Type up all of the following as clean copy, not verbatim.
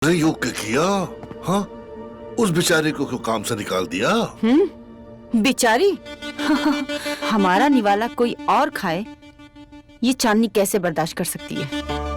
अरे योग क्या किया? हाँ, उस बेचारे को क्यों काम से निकाल दिया? बेचारी। हमारा निवाला कोई और खाए, ये चांदनी कैसे बर्दाश्त कर सकती है?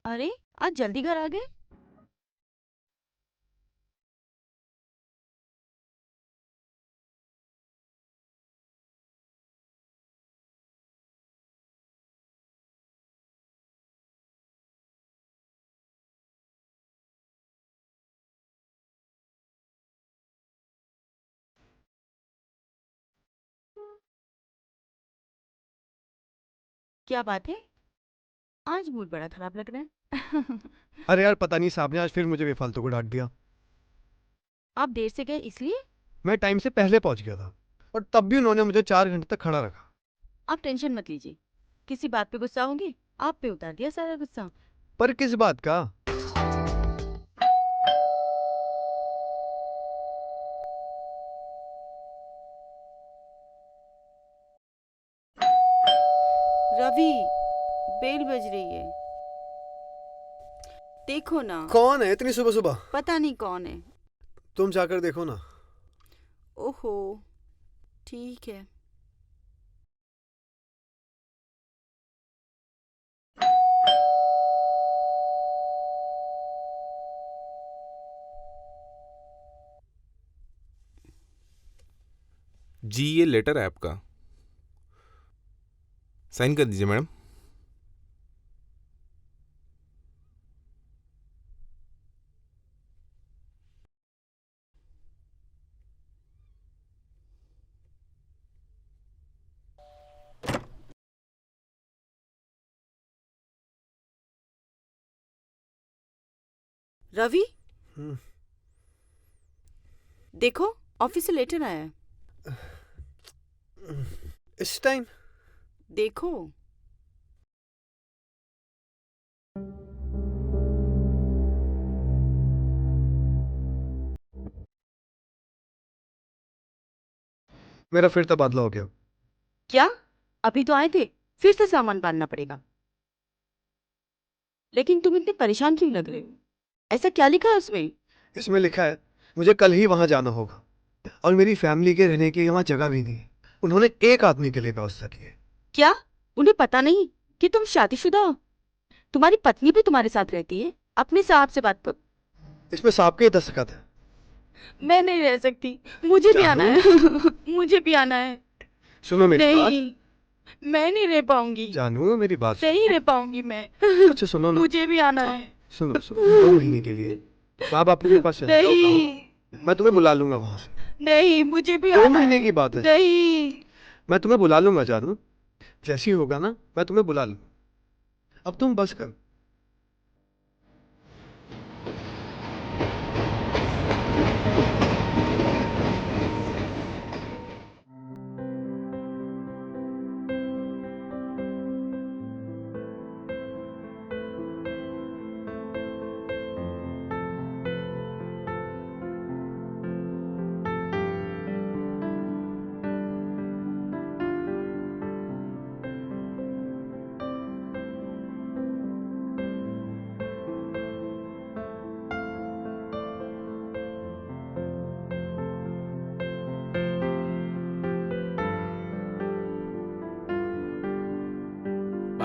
अरे, आज जल्दी घर आ गए। क्या बात है? आज मूड बड़ा खराब लग रहा है। अरे यार, पता नहीं साहब ने आज फिर मुझे बेफालतू को डांट दिया। आप देर से गए इसलिए? मैं टाइम से पहले पहुंच गया था और तब भी उन्होंने मुझे 4 घंटे तक खड़ा रखा। आप टेंशन मत लीजिए। किसी बात पे गुस्सा होंगे, आप पे उतार दिया सारा गुस्सा। पर किस बात का? रवि, बेल बज रही है, देखो ना। कौन है इतनी सुबह सुबह? पता नहीं कौन है। तुम जाकर देखो ना। ओहो, ठीक है। जी, ये लेटर है आपका, साइन कर दीजिए मैडम। रवि, हम्म, देखो, ऑफिस से लेटर आया है। इस टाइम? देखो। मेरा फिर तबादला हो गया। क्या? अभी तो आए थे, फिर से सामान बांधना पड़ेगा। लेकिन तुम इतने परेशान क्यों लग रहे हो? ऐसा क्या लिखा है उसमें? इसमें लिखा है मुझे कल ही वहां जाना होगा और मेरी फैमिली के रहने की वहां जगह भी नहीं है। उन्होंने एक आदमी के लिए व्यवस्था की है। क्या उन्हें पता नहीं कि तुम शादीशुदा हो? तुम्हारी पत्नी भी तुम्हारे साथ रहती है। अपने साहब से बात करो। इसमें साहब के दस्तखत है। मैं नहीं रह सकती, मुझे भी आना जानू, है। मुझे भी आना है। सुनो मेरी बात। नहीं, मैं नहीं रह पाऊंगी। जानू, मेरी बात सुनो। नहीं रह पाऊंगी मैं। अच्छा सुनो ना। मुझे भी आना है। सुनो सुनो, 2 महीने के लिए माँ बाप के पास चले जाओ। नहीं, मैं तुम्हें बुला लूंगा वहां से। नहीं, मुझे भी दो आना महीने है। की बात है। नहीं। मैं तुम्हें बुला लूंगा जानू। जैसी होगा ना, मैं तुम्हें बुला लूंगा। अब तुम बस कर।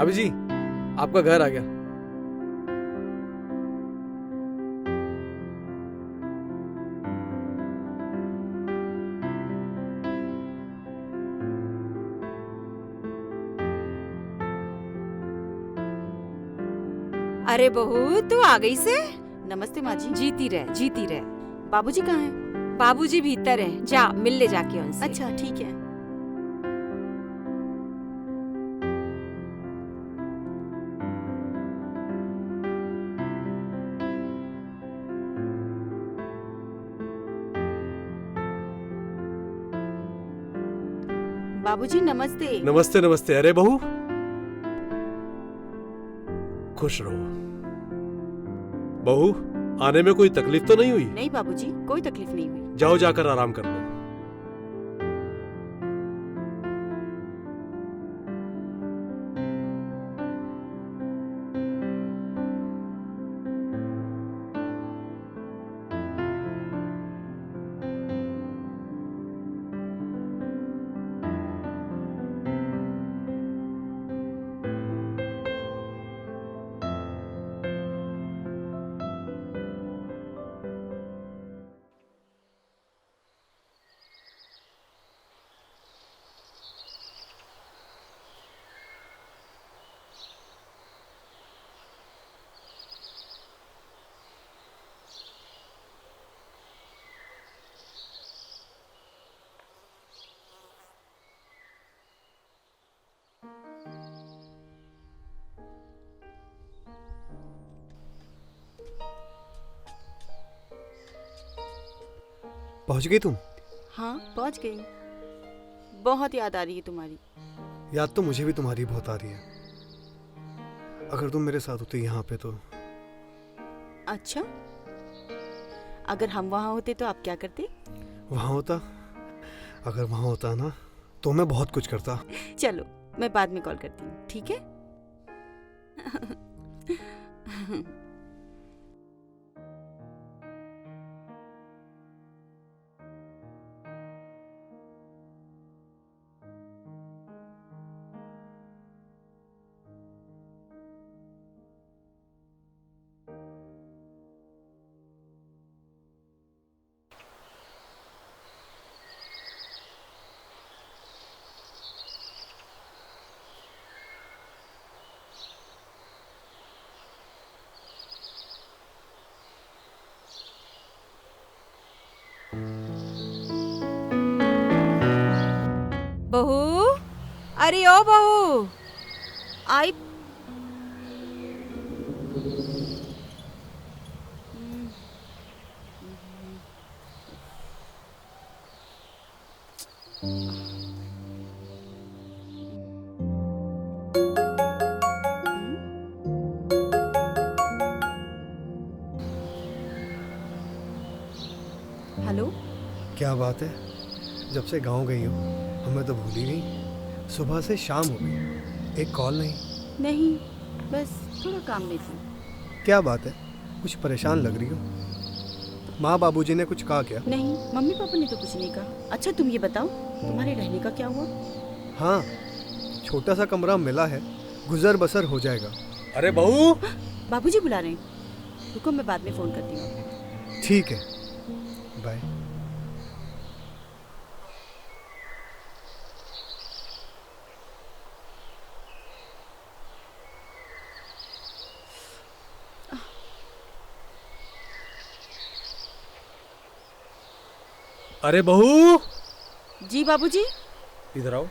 भाभी जी, आपका घर आ गया। अरे बहू तू आ गई से? नमस्ते माँ जी। जीती रह जीती रह। बाबूजी कहाँ हैं? बाबूजी भीतर है, जा मिल ले जाके उनसे। अच्छा ठीक है। बाबूजी नमस्ते। नमस्ते नमस्ते। अरे बहू, खुश रहो। बहू, आने में कोई तकलीफ तो नहीं हुई? नहीं बाबूजी, कोई तकलीफ नहीं हुई। जाओ जाकर आराम कर लो। पहुंच गई तुम? हाँ पहुँच गई। बहुत याद आ रही है तुम्हारी। याद तो मुझे भी तुम्हारी बहुत आ रही है। अगर तुम मेरे साथ होते यहाँ पे तो। अच्छा, अगर हम वहाँ होते तो आप क्या करते? वहाँ होता? अगर वहाँ होता ना तो मैं बहुत कुछ करता। चलो मैं बाद में कॉल करती हूँ, ठीक है? बहू, अरे ओ बहू, आई। हेलो। क्या बात है, जब से गांव गई हो हमें तो भूल ही नहीं। सुबह से शाम हो गई, एक कॉल नहीं। नहीं, बस थोड़ा काम में थी। क्या बात है, कुछ परेशान लग रही हो? माँ बाबूजी ने कुछ कहा क्या? नहीं, मम्मी पापा ने तो कुछ नहीं कहा। अच्छा तुम ये बताओ, तुम्हारे रहने का क्या हुआ? हाँ, छोटा सा कमरा मिला है, गुजर बसर हो जाएगा। अरे बहू, बाबूजी बुला रहे हैं, रुको मैं बाद में फोन करती हूँ। ठीक है, बाय। अरे बहू, जी बाबूजी। इधर आओ।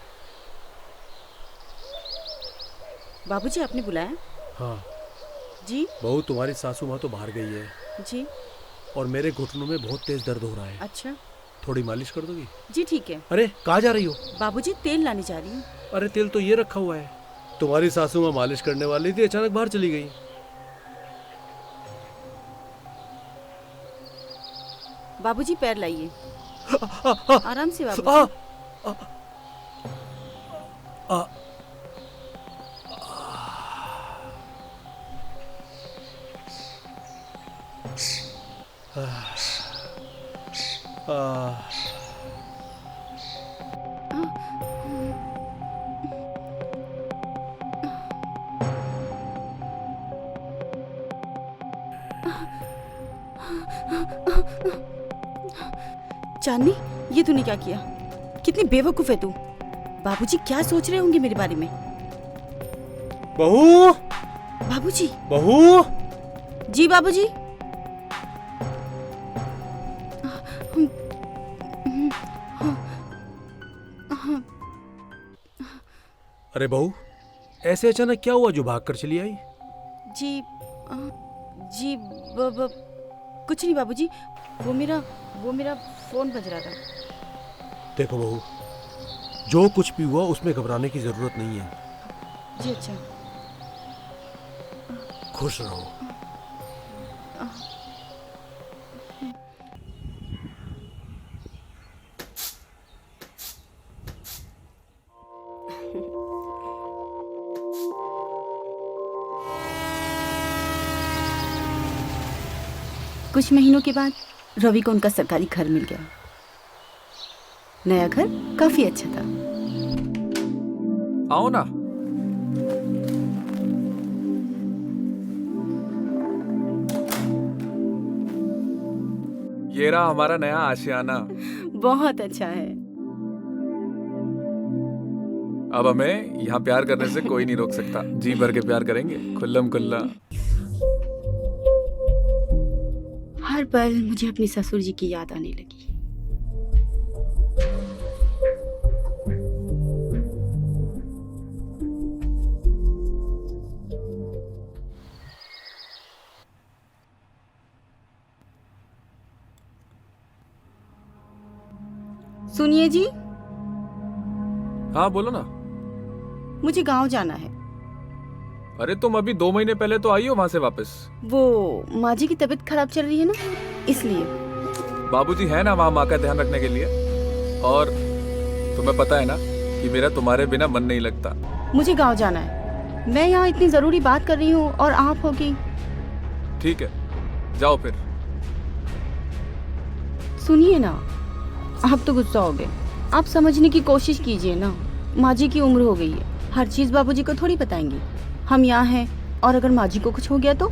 बाबूजी आपने बुलाया? हाँ जी। बहू, तुम्हारी सासू माँ तो बाहर गई है जी। और मेरे घुटनों में बहुत तेज दर्द हो रहा है। अच्छा थोड़ी मालिश कर दोगी? जी ठीक है। अरे कहाँ जा रही हो? बाबूजी तेल लाने जा रही हूँ। अरे तेल तो ये रखा हुआ है। तुम्हारी सासू माँ मालिश करने वाली थी, अचानक बाहर चली गई। बाबूजी पैर लाइए, आराम से बाबूजी। चांदनी, ये तूने क्या किया? कितनी बेवकूफ है तू। बाबूजी क्या सोच रहे होंगे मेरे बारे में? बहू, बाबूजी। बहू, जी बाबूजी। अरे बहू, ऐसे अचानक क्या हुआ जो भाग कर चली आई? जी जी कुछ नहीं बाबूजी, वो मेरा फोन बज रहा था। देखो बहू, जो कुछ भी हुआ उसमें घबराने की जरूरत नहीं है। जी अच्छा। खुश रहो। कुछ महीनों के बाद रवि को उनका सरकारी घर मिल गया। नया घर काफी अच्छा था। आओ ना। ये रहा हमारा नया आशियाना। बहुत अच्छा है। अब हमें यहाँ प्यार करने से कोई नहीं रोक सकता। जी भर के प्यार करेंगे, खुल्लम खुल्ला। हर पल मुझे अपने ससुर जी की याद आने लगी। सुनिए जी। हाँ बोलो ना। मुझे गांव जाना है। अरे तुम अभी 2 महीने पहले तो आई हो वहां से वापस। वो माँ जी की तबीयत खराब चल रही है ना, इसलिए। बाबूजी है ना वहाँ माँ का ध्यान रखने के लिए। और तुम्हें पता है ना कि मेरा तुम्हारे बिना मन नहीं लगता। मुझे गांव जाना है। मैं यहाँ इतनी जरूरी बात कर रही हूँ और आप हो कि। ठीक है, जाओ फिर। सुनिए ना, आप तो गुस्सा हो गए। आप समझने की कोशिश कीजिए ना। माँ जी की उम्र हो गई है, हर चीज बाबूजी को थोड़ी बताएंगे। हम यहाँ हैं और अगर माँ जी को कुछ हो गया तो।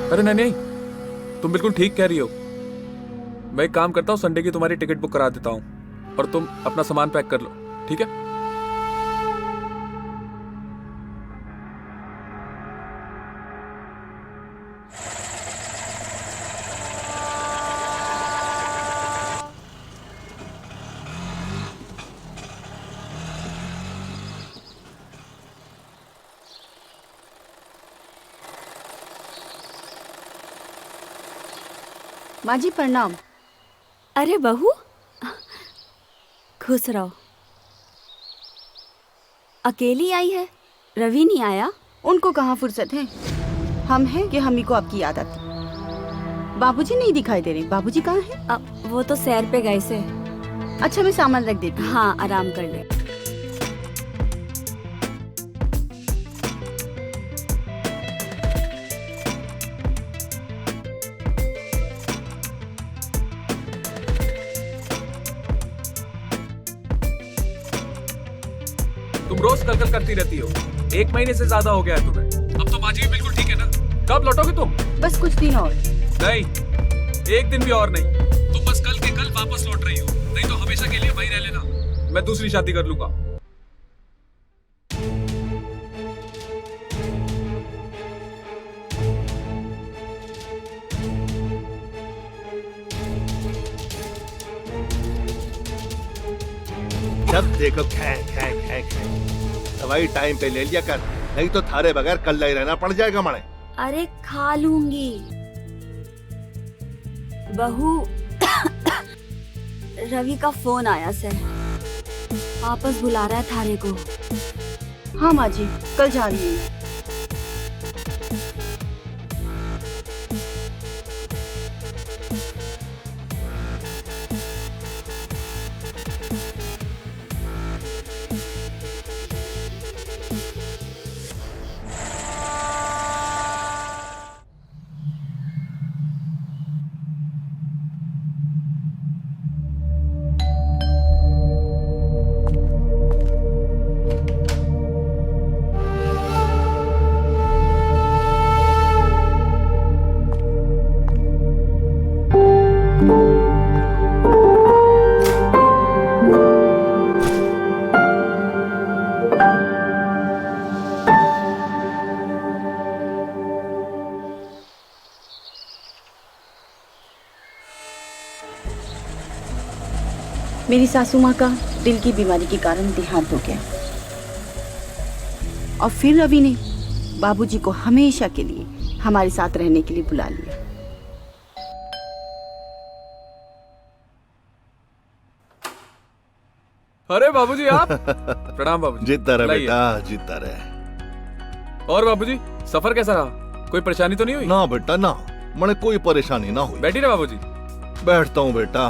अरे नहीं, तुम बिल्कुल ठीक कह रही हो। मैं एक काम करता हूँ, संडे की तुम्हारी टिकट बुक करा देता हूँ और तुम अपना सामान पैक कर लो, ठीक है? माँ जी प्रणाम। अरे बहू, खुश रहो। अकेली आई है? रवि नहीं आया? उनको कहाँ फुर्सत है। हम हैं कि हम ही को आपकी याद आती। बाबूजी नहीं दिखाई दे रहे। बाबूजी कहाँ हैं? वो तो सैर पे गए से। अच्छा मैं सामान रख देती हूँ। हाँ, आराम कर ले। तुम रोज कल करती रहती हो। 1 महीने से ज्यादा हो गया है तुम्हें। अब तो माँ जी भी बिल्कुल ठीक है ना? कब लौटोगे तुम? बस कुछ दिन और। नहीं, 1 दिन भी और नहीं। तुम बस कल के कल वापस लौट रही हो, नहीं तो हमेशा के लिए वहीं रह लेना। मैं दूसरी शादी कर लूंगा। जब देखो खे खे खे खे। दवाई टाइम पे ले लिया कर, नहीं तो थारे बगैर कल ही रहना पड़ जाएगा मणे। अरे खा लूंगी। बहू, रवि का फोन आया से, वापस बुला रहा है थारे को। हाँ माँ जी, कल जा रही हूँ। मेरी सासू माँ का दिल की बीमारी के कारण देहांत हो गया और फिर रवि ने बाबूजी को हमेशा के लिए हमारे साथ रहने के लिए बुला लिया। अरे बाबूजी आप। प्रणाम बाबूजी। जीतता रहे लाइए। बेटा, जीतता रहे। और बाबूजी सफर कैसा रहा? कोई परेशानी तो नहीं हुई? ना बेटा ना, मैंने कोई परेशानी ना हुई। बैठी ना बाबूजी। बैठता हूँ बेटा।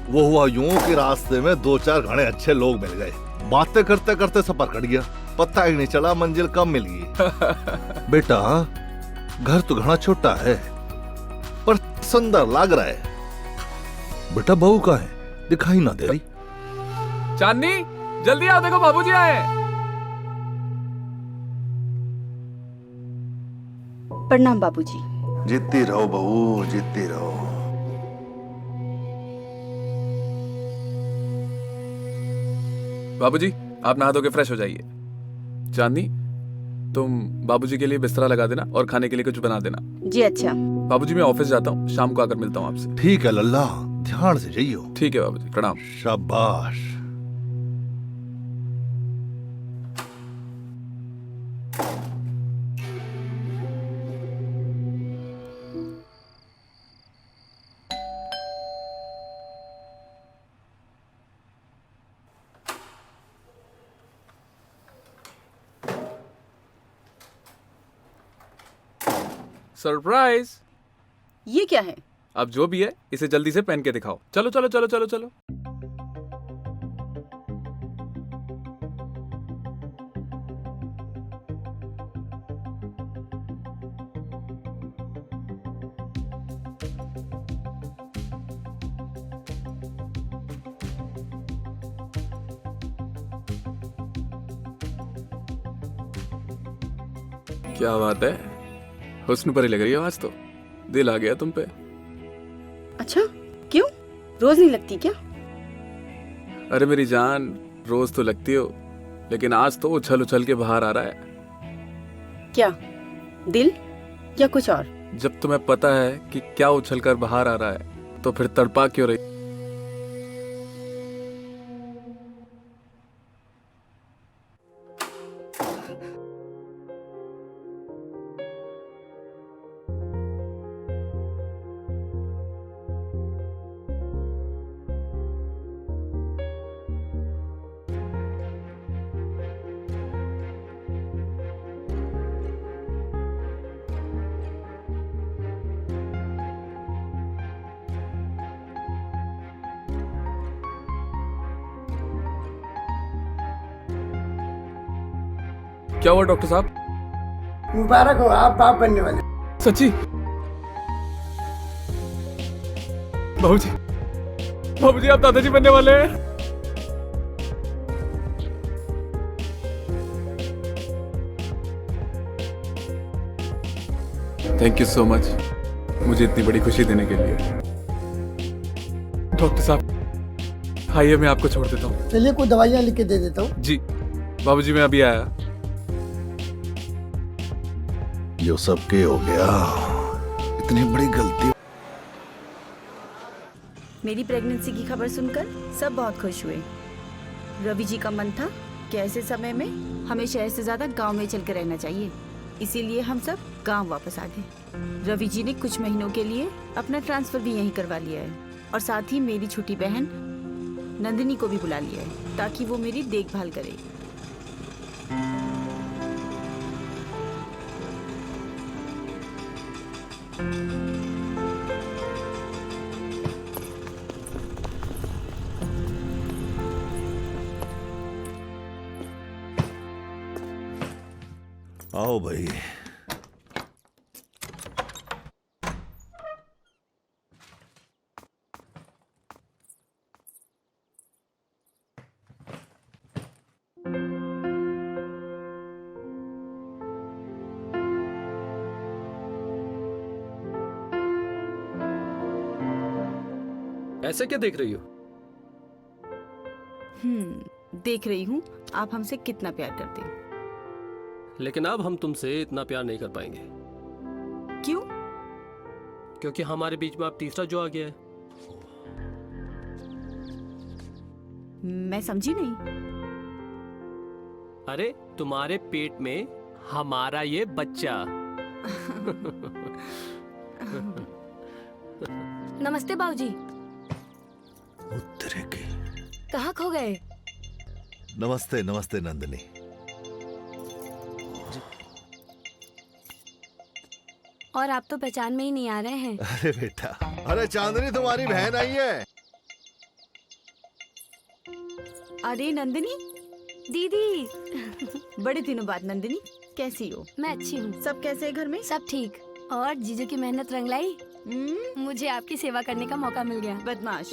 वो हुआ यूं कि रास्ते में 2-4 घने अच्छे लोग मिल गए। बातें करते करते सफर कट गया, पता ही नहीं चला मंजिल कब मिल गई। बेटा घर तो घना छोटा है पर सुंदर लग रहा है। बेटा बहू का है, दिखाई ना दे रही। चांदनी जल्दी आओ, देखो बाबूजी आए। प्रणाम बाबूजी। जीतती रहो बहू, जीतती रहो। बाबूजी आप नहा धो के फ्रेश हो जाइए। चांदनी तुम बाबूजी के लिए बिस्तरा लगा देना और खाने के लिए कुछ बना देना। जी अच्छा। बाबूजी मैं ऑफिस जाता हूँ, शाम को आकर मिलता हूँ आपसे। ठीक है लल्ला, ध्यान से जाइयो। ठीक है बाबूजी, प्रणाम। शाबाश। सरप्राइज। ये क्या है? अब जो भी है इसे जल्दी से पहन के दिखाओ। चलो चलो चलो चलो चलो। क्या बात है, हुस्न पर ही लग रही है आज तो। दिल आ गया तुम पे। अच्छा क्यों? रोज नहीं लगती क्या? अरे मेरी जान, रोज तो लगती हो लेकिन आज तो उछल उछल के बाहर आ रहा है। क्या दिल या कुछ और? जब तुम्हें पता है कि क्या उछल कर बाहर आ रहा है तो फिर तड़पा क्यों रही? क्या हुआ डॉक्टर साहब? मुबारक हो, आप बाप बनने वाले। सच्ची? बाबूजी, बाबूजी आप दादाजी बनने वाले हैं। थैंक यू सो मच मुझे इतनी बड़ी खुशी देने के लिए। डॉक्टर साहब आइए मैं आपको छोड़ देता हूँ। चलिए कोई दवाइयाँ लिख के दे देता हूँ। जी बाबूजी मैं अभी आया। यो सब के हो गया, इतनी बड़ी गलती। मेरी प्रेगनेंसी की खबर सुनकर सब बहुत खुश हुए। रवि जी का मन था कि ऐसे समय में हमें शहर से ज्यादा गांव में चल कर रहना चाहिए, इसीलिए हम सब गांव वापस आ गए। रवि जी ने कुछ महीनों के लिए अपना ट्रांसफर भी यहीं करवा लिया है और साथ ही मेरी छोटी बहन नंदिनी को भी बुला लिया है ताकि वो मेरी देखभाल करे। आओ भाई। ऐसे क्या देख रही हो? देख रही हूँ आप हमसे कितना प्यार करते हो। लेकिन अब हम तुमसे इतना प्यार नहीं कर पाएंगे। क्यों? क्योंकि हमारे बीच में अब तीसरा जो आ गया है। मैं समझी नहीं। अरे तुम्हारे पेट में हमारा ये बच्चा। नमस्ते बाबूजी। उत्तरे की। कहाँ खो गए? नमस्ते नमस्ते नंदिनी। और आप तो पहचान में ही नहीं आ रहे हैं। अरे बेटा, अरे चांदनी तुम्हारी बहन आई है। अरे नंदिनी, दीदी। बड़े दिनों बाद। नंदिनी कैसी हो? मैं अच्छी हूँ। सब कैसे है घर में? सब ठीक। और जीजू की मेहनत रंग लाई। मुझे आपकी सेवा करने का मौका मिल गया। बदमाश।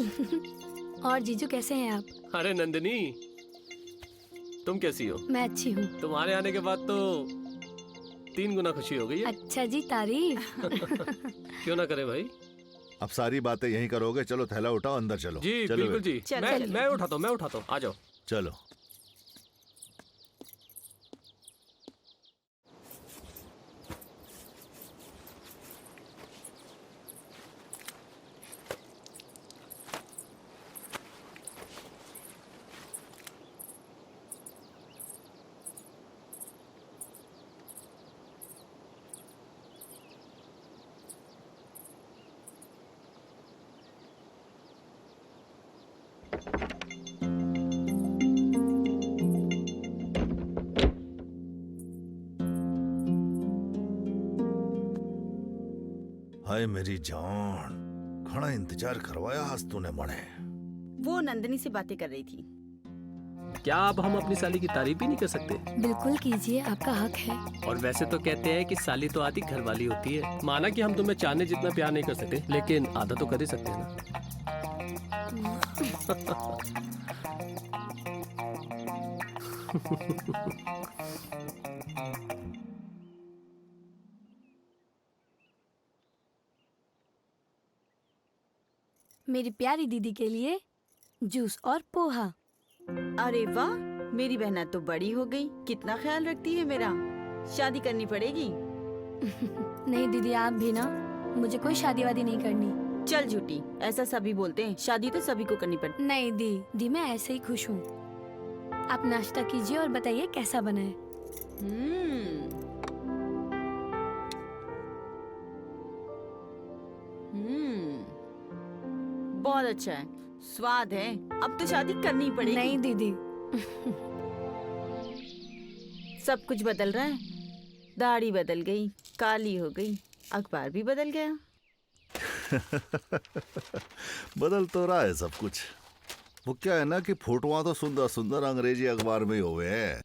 और जीजू कैसे हैं आप? अरे नंदिनी, तुम कैसी हो? मैं अच्छी हूँ। तुम्हारे आने के बाद तो 3 गुना खुशी हो गई है। अच्छा जी, तारीफ। क्यों ना करे भाई। अब सारी बातें यहीं करोगे। चलो थैला उठाओ, अंदर चलो। जी चलो बिल्कुल जी। चल, मैं चल। मैं उठाता हूँ, आ जाओ। चलो। हाय मेरी जान, घना इंतजार करवाया आज तूने मने। वो नंदिनी से बातें कर रही थी। क्या अब हम अपनी साली की तारीफ भी नहीं कर सकते? बिल्कुल कीजिए, आपका हक है। और वैसे तो कहते हैं कि साली तो आधी घर वाली होती है। माना कि हम तुम्हें चाहने जितना प्यार नहीं कर सकते, लेकिन आधा तो कर ही सकते हैं ना। मेरी प्यारी दीदी के लिए जूस और पोहा। अरे वाह, मेरी बहना तो बड़ी हो गई। कितना ख्याल रखती है मेरा। शादी करनी पड़ेगी। नहीं दीदी, आप भी ना। मुझे कोई शादी वादी नहीं करनी। चल झूठी, ऐसा सभी बोलते हैं। शादी तो सभी को करनी पड़ती। नहीं दी, मैं ऐसे ही खुश हूँ। आप नाश्ता कीजिए और बताइए कैसा बना है। बहुत अच्छा है, स्वाद है। अब तो शादी करनी ही पड़ेगी। नहीं दीदी। सब कुछ बदल रहा है। दाढ़ी बदल गई, काली हो गई, अखबार भी बदल गया। बदल तो रहा है सब कुछ। वो क्या है ना कि फोटोआं तो सुंदर सुंदर अंग्रेजी अखबार में ही हुए हैं।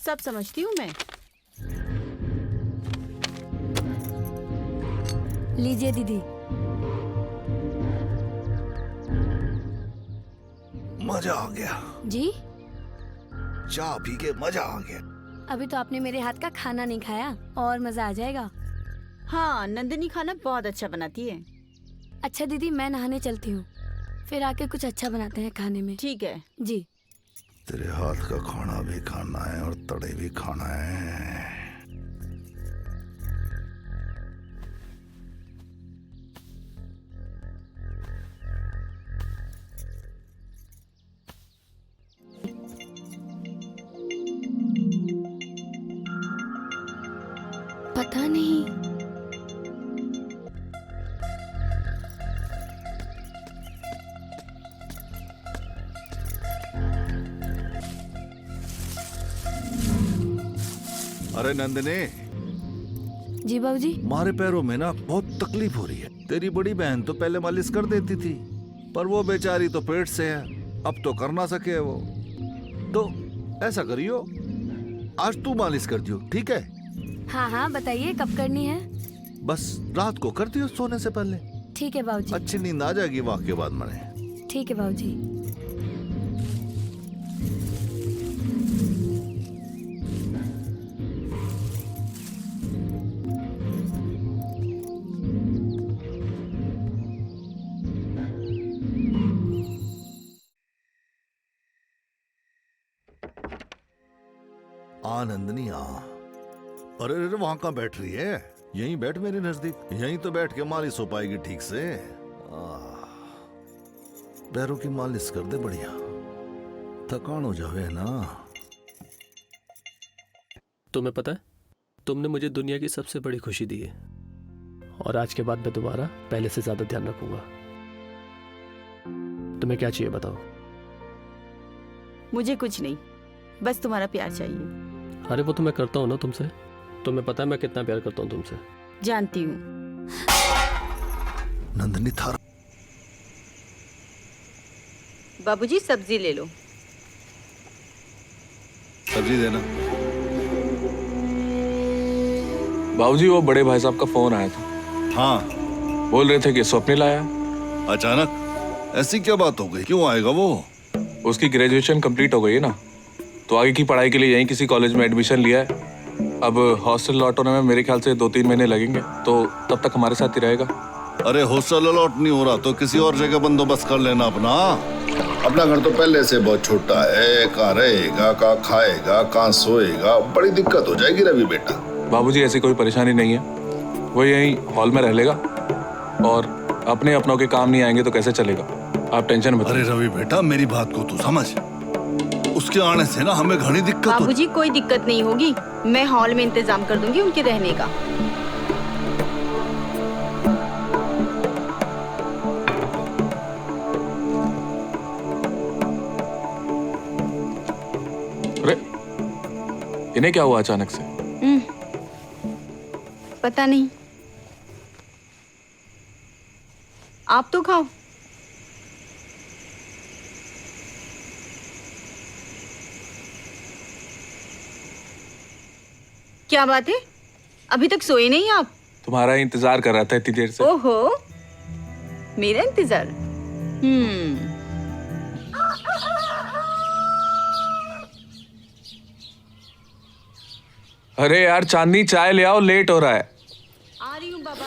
सब समझती हूँ मैं। लीजिए दीदी। मजा आ गया जी? चाय पी के मजा आ गया। अभी तो आपने मेरे हाथ का खाना नहीं खाया, और मजा आ जाएगा। हाँ, नंदिनी खाना बहुत अच्छा बनाती है। अच्छा दीदी, मैं नहाने चलती हूँ, फिर आके कुछ अच्छा बनाते हैं खाने में। ठीक है जी। तेरे हाथ का खाना भी खाना है और तड़े भी खाना है। पता नहीं। अरे नंदिनी, जी बाबूजी। मारे पैरों में ना बहुत तकलीफ हो रही है। तेरी बड़ी बहन तो पहले मालिश कर देती थी, पर वो बेचारी तो पेट से है, अब तो कर ना सके वो। तो ऐसा करियो, आज तू मालिश कर दियो, ठीक है? हाँ हाँ, बताइए कब करनी है? बस रात को कर दियो सोने से पहले। ठीक है बाबूजी। अच्छी नींद आ जाएगी वाह के बाद मने। ठीक है बाबूजी। नंदनी आ। अरे अरे वहां कहाँ बैठ रही है? यहीं बैठ मेरे नजदीक। यहीं तो बैठ के मालिश हो पाएगी ठीक से। पैरों की मालिश कर दे बढ़िया, थकान हो जावे ना। तुम्हें पता है, तुमने मुझे दुनिया की सबसे बड़ी खुशी दी है, और आज के बाद मैं दोबारा पहले से ज्यादा ध्यान रखूंगा। तुम्हें क्या चाहिए बताओ? मुझे कुछ नहीं, बस तुम्हारा प्यार चाहिए। अरे वो तो मैं करता हूँ ना तुमसे। तुम्हें पता है मैं कितना प्यार करता हूँ तुमसे। जानती हूँ। नंदनी थारा। बाबूजी सब्जी ले लो। सब्जी देना। बाबूजी वो बड़े भाई साहब का फोन आया था, हाँ, बोल रहे थे कि स्वप्निल आया। अचानक ऐसी क्या बात हो गई? क्यों आएगा वो? उसकी ग्रेजुएशन कंप्लीट हो गई है ना, तो आगे की पढ़ाई के लिए यहीं किसी कॉलेज में एडमिशन लिया है। अब हॉस्टल लौट होने में मेरे ख्याल से 2-3 महीने लगेंगे, तो तब तक हमारे साथ ही रहेगा। अरे हॉस्टल लौट नहीं हो रहा तो किसी और जगह बंदोबस्त कर लेना अपना। अपना घर तो पहले से बहुत छोटा है, कहाँ रहेगा, कहाँ खाएगा, कहाँ सोएगा, बड़ी दिक्कत हो जाएगी रवि बेटा। बाबूजी ऐसी कोई परेशानी नहीं है, वो यहीं हॉल में रह लेगा, और अपने अपनों के काम नहीं आएंगे तो कैसे चलेगा? आप टेंशन मत। अरे रवि बेटा मेरी बात को तू समझ, उसके आने से ना हमें घनी दिक्कत हो। बाबूजी कोई दिक्कत नहीं होगी, मैं हॉल में इंतजाम कर दूंगी उनके रहने का। अरे इन्हें क्या हुआ अचानक से? पता नहीं, आप तो खाओ। क्या बात है, अभी तक सोए नहीं आप? तुम्हारा इंतजार कर रहा था इतनी देर से। ओहो, मेरा इंतजार। अरे यार चांदनी, चाय ले आओ, लेट हो रहा है। आ रही हूँ बाबा।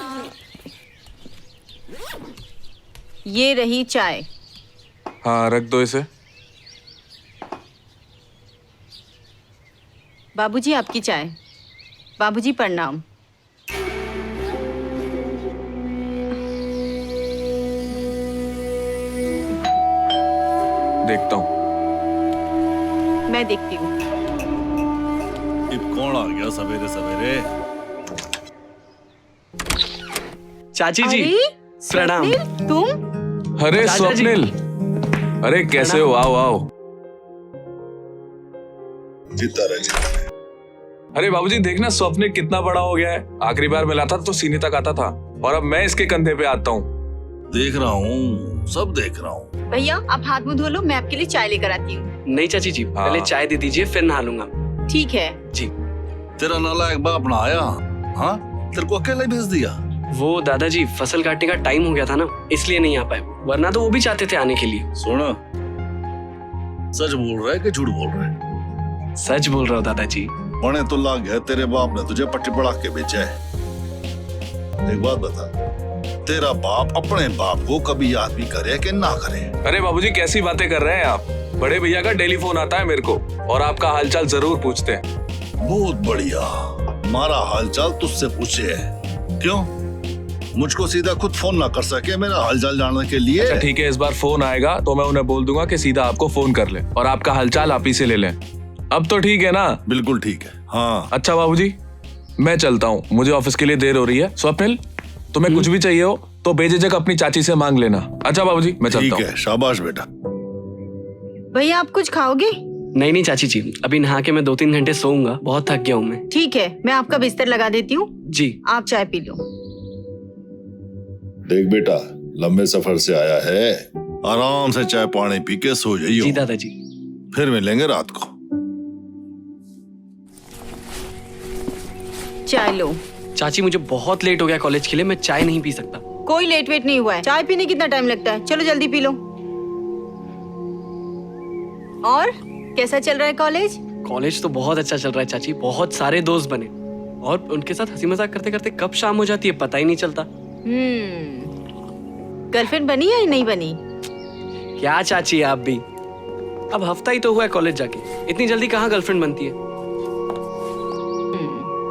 ये रही चाय। हाँ रख दो इसे। बाबूजी आपकी चाय। बाबूजी प्रणाम। देखता हूँ। मैं देखती हूँ। अब कौन आ गया सवेरे सवेरे? चाची जी अरे, प्रणाम। स्वप्निल, तुम? अरे चाचा जी। स्वप्निल, अरे कैसे हो? आओ आओ। जीता रहे। अरे बाबूजी देखना, स्वप्निल कितना बड़ा हो गया है। आखिरी बार मिला था तो सीने तक आता था, और अब मैं इसके कंधे पे आता हूँ। देख रहा हूँ, सब देख रहा हूँ। भैया आप हाथ मुंह धो लो, मैं आपके लिए चाय लेकर आती हूँ। नहीं चाची जी, पहले चाय दे दीजिए, फिर नहा लूंगा। ठीक है। जी। तेरा नालायक बाप ना आया? हाँ, तेरे को अकेले भेज दिया? वो दादाजी फसल काटने का टाइम हो गया था ना, इसलिए नहीं आ पाए, वरना तो वो भी चाहते थे आने के लिए। सुन, सच बोल रहा है कि झूठ बोल रहा है? सच बोल रहा हूँ दादाजी। बने तो लाग है, तेरे बाप ने तुझे पट्टी पढ़ा के बेचा है। एक बात बता, तेरा बाप अपने बाप को कभी याद भी करे कि ना करे? अरे बाबूजी कैसी बातें कर रहे हैं आप? बड़े भैया का डेली फोन आता है मेरे को, और आपका हालचाल जरूर पूछते हैं। बहुत बढ़िया, हमारा हालचाल तुझसे पूछे है। क्यों मुझको सीधा खुद फोन ना कर सके मेरा हालचाल जानने के लिए? अच्छा ठीक है, इस बार फोन आएगा तो मैं उन्हें बोल दूंगा कि सीधा आपको फोन कर ले, और आपका हालचाल आप ही से ले लें। अब तो ठीक है ना? बिल्कुल ठीक है। हाँ अच्छा बाबूजी, मैं चलता हूँ, मुझे ऑफिस के लिए देर हो रही है। स्वप्निल, तुम्हें कुछ भी चाहिए हो तो बेझिझक अपनी चाची से मांग लेना। अच्छा बाबूजी, मैं चलता हूँ। ठीक है, शाबाश बेटा। भैया आप कुछ खाओगे? नहीं नहीं चाची जी, अभी नहा के मैं 2-3 घंटे सोऊंगा, बहुत थक गया हूँ मैं। ठीक है, मैं आपका बिस्तर लगा देती हूँ, जी। आप चाय पी लो। देख बेटा, लंबे सफर से आया है, आराम से चाय पानी पी के सो जाइयो। जी दादाजी। फिर मिलेंगे रात को। चाय लो। चाची मुझे बहुत लेट हो गया कॉलेज के लिए, मैं चाय नहीं पी सकता। कोई लेट वेट नहीं हुआ है, चाय पीने कितना टाइम लगता है, चलो जल्दी पी लो। और कैसा चल रहा है कॉलेज? कॉलेज तो बहुत अच्छा चल रहा है चाची, बहुत सारे दोस्त बने, और उनके साथ हंसी मजाक करते करते कब शाम हो जाती है पता ही नहीं चलता। गर्लफ्रेंड बनी या नहीं बनी? क्या चाची आप भी, अब हफ्ता ही तो हुआ है कॉलेज जाके, इतनी जल्दी कहाँ गर्लफ्रेंड बनती है?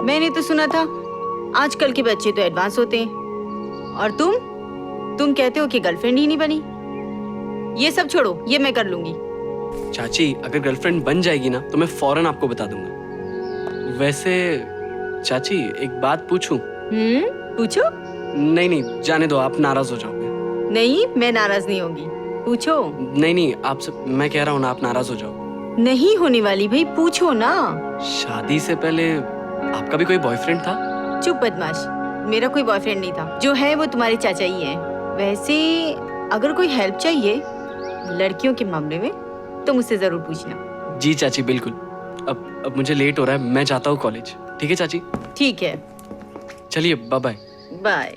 मैंने तो सुना था आजकल के बच्चे तो एडवांस होते हैं, और तुम कहते हो कि गर्लफ्रेंड ही नहीं बनी। ये सब छोड़ो, ये मैं कर लूंगी। चाची अगर गर्लफ्रेंड बन जाएगी ना तो मैं फौरन आपको बता दूंगा। वैसे चाची एक बात पूछूं? पूछो। नहीं जाने दो, आप नाराज हो जाओगे। नहीं, मैं नाराज नहीं होगी, पूछो। नहीं आपसे मैं कह रहा हूँ ना, आप नाराज हो जाओ। नहीं होने वाली भाई, पूछो ना। शादी से पहले आपका भी कोई बॉयफ्रेंड था? चुप बदमाश, मेरा कोई बॉयफ्रेंड नहीं था। जो है वो तुम्हारे चाचा ही है। वैसे अगर कोई हेल्प चाहिए लड़कियों के मामले में तो मुझसे जरूर पूछना। जी चाची बिल्कुल। अब मुझे लेट हो रहा है, मैं जाता हूँ कॉलेज। ठीक है चाची? ठीक है, चलिए बाय बाय। बाय।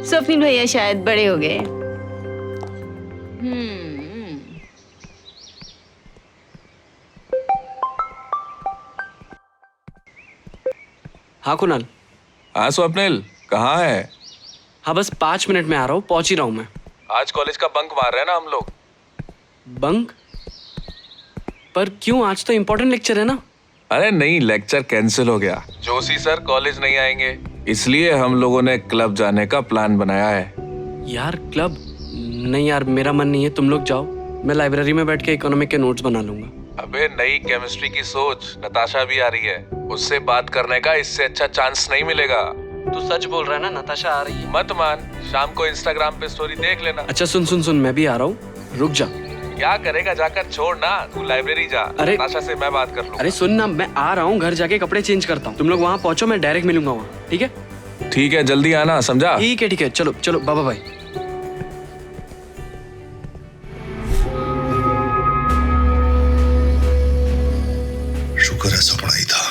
स्वप्निल भैया शायद बड़े हो गए। हाँ कुणाल। हाँ स्वप्निल, कहाँ है? हाँ बस 5 मिनट में आ रहा हूँ, पहुंच ही रहा हूँ मैं। आज कॉलेज का बंक मार रहे हैं ना हम लोग। बंक? पर क्यों, आज तो इम्पोर्टेंट लेक्चर है ना। अरे नहीं, लेक्चर कैंसिल हो गया। जोशी सर कॉलेज नहीं आएंगे, इसलिए हम लोगों ने क्लब जाने का प्लान बनाया है। यार क्लब? नहीं यार, मेरा मन नहीं है, तुम लोग जाओ। मैं लाइब्रेरी में बैठ के इकोनॉमिक के नोट्स बना लूंगा। अबे नई केमिस्ट्री की सोच, नताशा भी आ रही है, उससे बात करने का इससे अच्छा चांस नहीं मिलेगा। तू सच बोल रहा है ना, नताशा आ रही है? मत मान, शाम को इंस्टाग्राम पे स्टोरी देख लेना। अच्छा सुन, मैं भी आ रहा हूँ, रुक जा। क्या करेगा जाकर, छोड़ ना, तू लाइब्रेरी जा। अरे नताशा से मैं बात कर लूंगा। अरे सुन ना, मैं आ रहा हूँ, घर जाके कपड़े चेंज करता हूँ। तुम लोग वहाँ पहुंचो, मैं डायरेक्ट मिलूंगा वहाँ। ठीक है? ठीक है, जल्दी आना, समझा? ठीक है, चलो बाबा भाई। शुक्र है सपना ही था।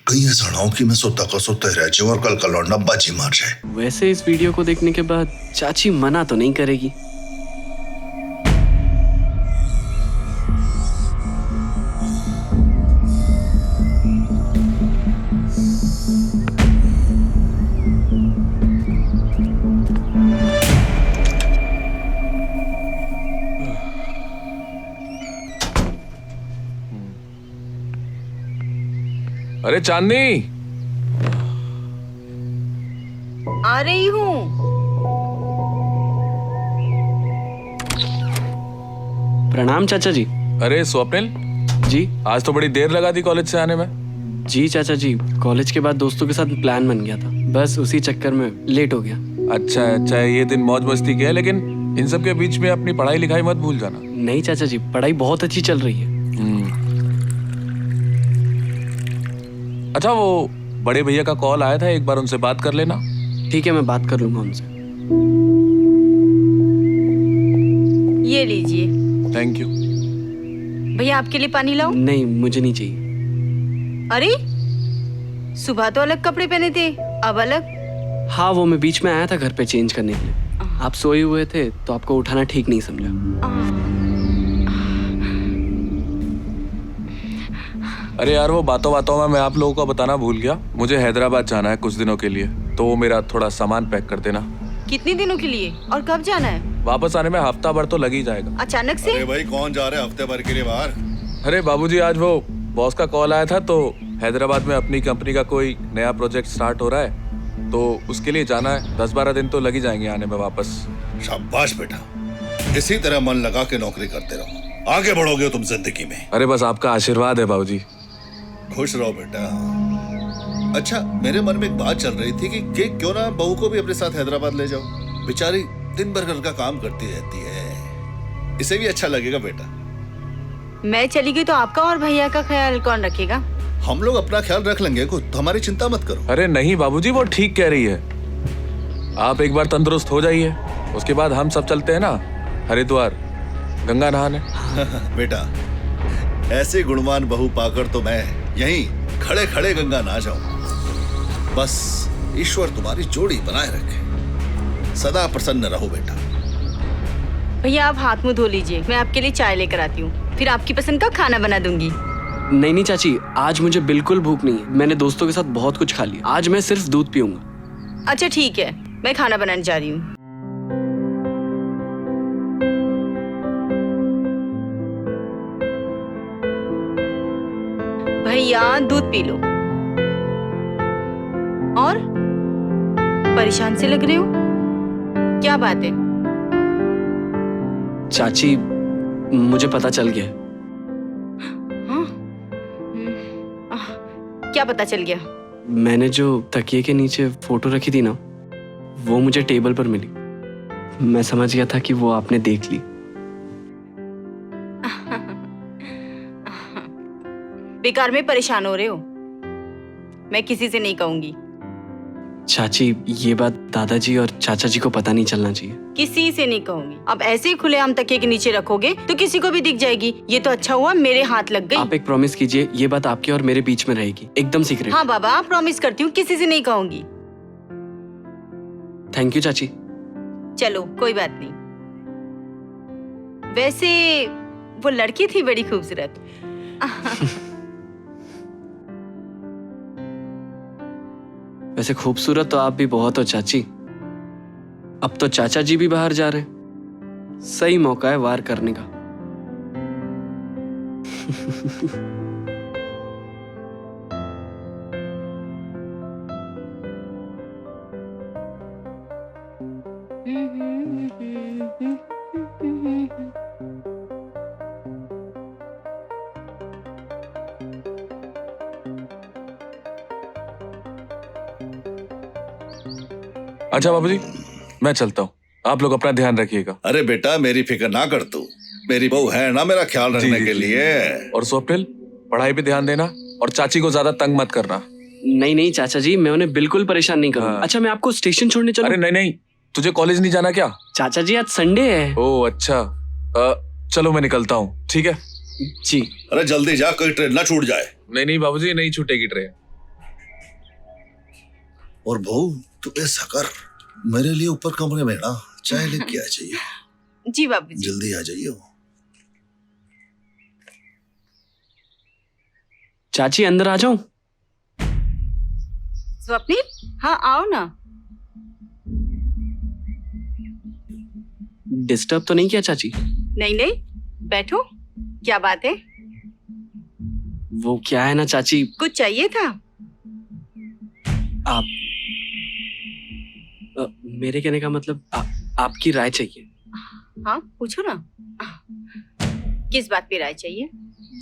कहीं ऐसा ना हो कि मैं सोता का सोते रह जाऊं और कल का लौंडा बाजी मार जाए। वैसे इस वीडियो को देखने के बाद चाची मना तो नहीं करेगी। अरे चांदनी, आ रही हूँ। प्रणाम चाचा जी। अरे स्वप्निल जी। आज तो बड़ी देर लगा दी कॉलेज से आने में। जी चाचा जी, कॉलेज के बाद दोस्तों के साथ प्लान बन गया था, बस उसी चक्कर में लेट हो गया। अच्छा, ये दिन मौज मस्ती के है, लेकिन इन सब के बीच में अपनी पढ़ाई लिखाई मत भूल जाना। नहीं चाचा जी, पढ़ाई बहुत अच्छी चल रही है। अच्छा, वो बड़े भैया का कॉल आया था, एक बार उनसे बात कर लेना। ठीक है, मैं बात कर लूंगा उनसे। ये लीजिए। Thank you. भैया आपके लिए पानी लाऊं? नहीं, मुझे नहीं चाहिए। अरे सुबह तो अलग कपड़े पहने थे, अब अलग। हाँ, वो मैं बीच में आया था घर पे चेंज करने के लिए। आप सोए हुए थे तो आपको उठाना ठीक नहीं समझा। अरे यार, वो बातों बातों में मैं आप लोगों को बताना भूल गया, मुझे हैदराबाद जाना है कुछ दिनों के लिए, तो वो मेरा थोड़ा सामान पैक कर देना। कितने दिनों के लिए और कब जाना है? वापस आने में हफ्ता भर तो लग ही जाएगा। अचानक से? अरे भाई, कौन जा रहा है हफ्ते भर के लिए बाहर? अरे बाबूजी, आज वो बॉस का कॉल आया था, तो हैदराबाद में अपनी कंपनी का कोई नया प्रोजेक्ट स्टार्ट हो रहा है, तो उसके लिए जाना है। 10-12 दिन तो लग ही जाएंगे आने में वापस। शाबाश बेटा, इसी तरह मन लगा के नौकरी करते रहो, आगे बढ़ोगे तुम जिंदगी में। अरे बस आपका आशीर्वाद है बाबूजी। खुश रहो बेटा। अच्छा, मेरे मन में एक बात चल रही थी कि क्यों ना बहू को भी अपने साथ हैदराबाद ले जाओ। बेचारी दिन भर घर का काम करती रहती है, इसे भी अच्छा लगेगा बेटा। मैं चली गई तो आपका और भैया का ख्याल कौन रखेगा? हम लोग अपना ख्याल रख लेंगे, तो हमारी चिंता मत करो। अरे नहीं बाबूजी, वो ठीक कह रही है। आप एक बार तंदुरुस्त हो जाइए, उसके बाद हम सब चलते हैं ना हरिद्वार गंगा नहाने। बेटा, ऐसे गुणवान बहू पाकर तो मैं यहीं खड़े खड़े गंगा नहा जाऊं। बस ईश्वर तुम्हारी जोड़ी बनाए रखे, सदा प्रसन्न रहो बेटा। भैया आप हाथ मुंह धो लीजिए, मैं आपके लिए चाय लेकर आती हूँ, फिर आपकी पसंद का खाना बना दूंगी। नहीं नहीं चाची, आज मुझे बिल्कुल भूख नहीं है। मैंने दोस्तों के साथ बहुत कुछ खा लिया। आज मैं सिर्फ दूध पीऊंगा। अच्छा ठीक है, मैं खाना बनाने जा रही हूँ। भैया दूध पी लो। और परेशान से लग रहे हो, क्या बात है? चाची मुझे पता चल गया। हाँ? क्या पता चल गया? मैंने जो तकिए के नीचे फोटो रखी थी ना, वो मुझे टेबल पर मिली। मैं समझ गया था कि वो आपने देख ली। बेकार में परेशान हो रहे हो, मैं किसी से नहीं कहूंगी। चाची ये बात दादाजी और चाचा जी को पता नहीं चलना चाहिए। किसी से नहीं कहूंगी। अब ऐसे ही खुलेआम तकिए के नीचे रखोगे तो किसी को भी दिख जाएगी। ये तो अच्छा हुआ मेरे हाथ लग गई। आप एक प्रॉमिस कीजिए, ये बात आपके और मेरे बीच में रहेगी, एकदम सीक्रेट। हाँ बाबा, प्रॉमिस करती हूँ, किसी से नहीं कहूंगी। थैंक यू चाची। चलो कोई बात नहीं। वैसे वो लड़की थी बड़ी खूबसूरत। वैसे खूबसूरत तो आप भी बहुत हो चाची। अब तो चाचा जी भी बाहर जा रहे हैं, सही मौका है वार करने का। अच्छा बाबूजी, मैं चलता हूँ, आप लोग अपना ध्यान रखिएगा। अरे बेटा मेरी फिक्र ना कर तू, मेरी बहू है ना मेरा ख्याल रखने के लिए। और स्वप्निल, पढ़ाई पे ध्यान देना और चाची को ज्यादा तंग मत करना। नहीं नहीं चाचा जी, मैं उन्हें बिल्कुल परेशान नहीं करूंगा। हाँ। अच्छा मैं आपको स्टेशन छोड़ने चलूं? अरे नहीं नहीं, तुझे कॉलेज नहीं जाना क्या? चाचा जी आज संडे है। ओह अच्छा, चलो मैं निकलता हूँ, ठीक है जी। अरे जल्दी जा, कोई ट्रेन ना छूट जाए। नहीं नहीं बाबूजी, नहीं छूटेगी ट्रेन। और बहू तू ऐसा कर, मेरे लिए ऊपर कमरे में ना चाय लेके आ जाइए। जी बाबूजी। जल्दी आ जाइए। चाची अंदर आ जाऊं? स्वप्निल, हाँ आओ ना। डिस्टर्ब तो नहीं किया चाची? नहीं नहीं, बैठो। क्या बात है? वो क्या है ना चाची, कुछ चाहिए था? आप मेरे कहने का मतलब आपकी राय चाहिए। हाँ पूछो ना, किस बात पे राय चाहिए?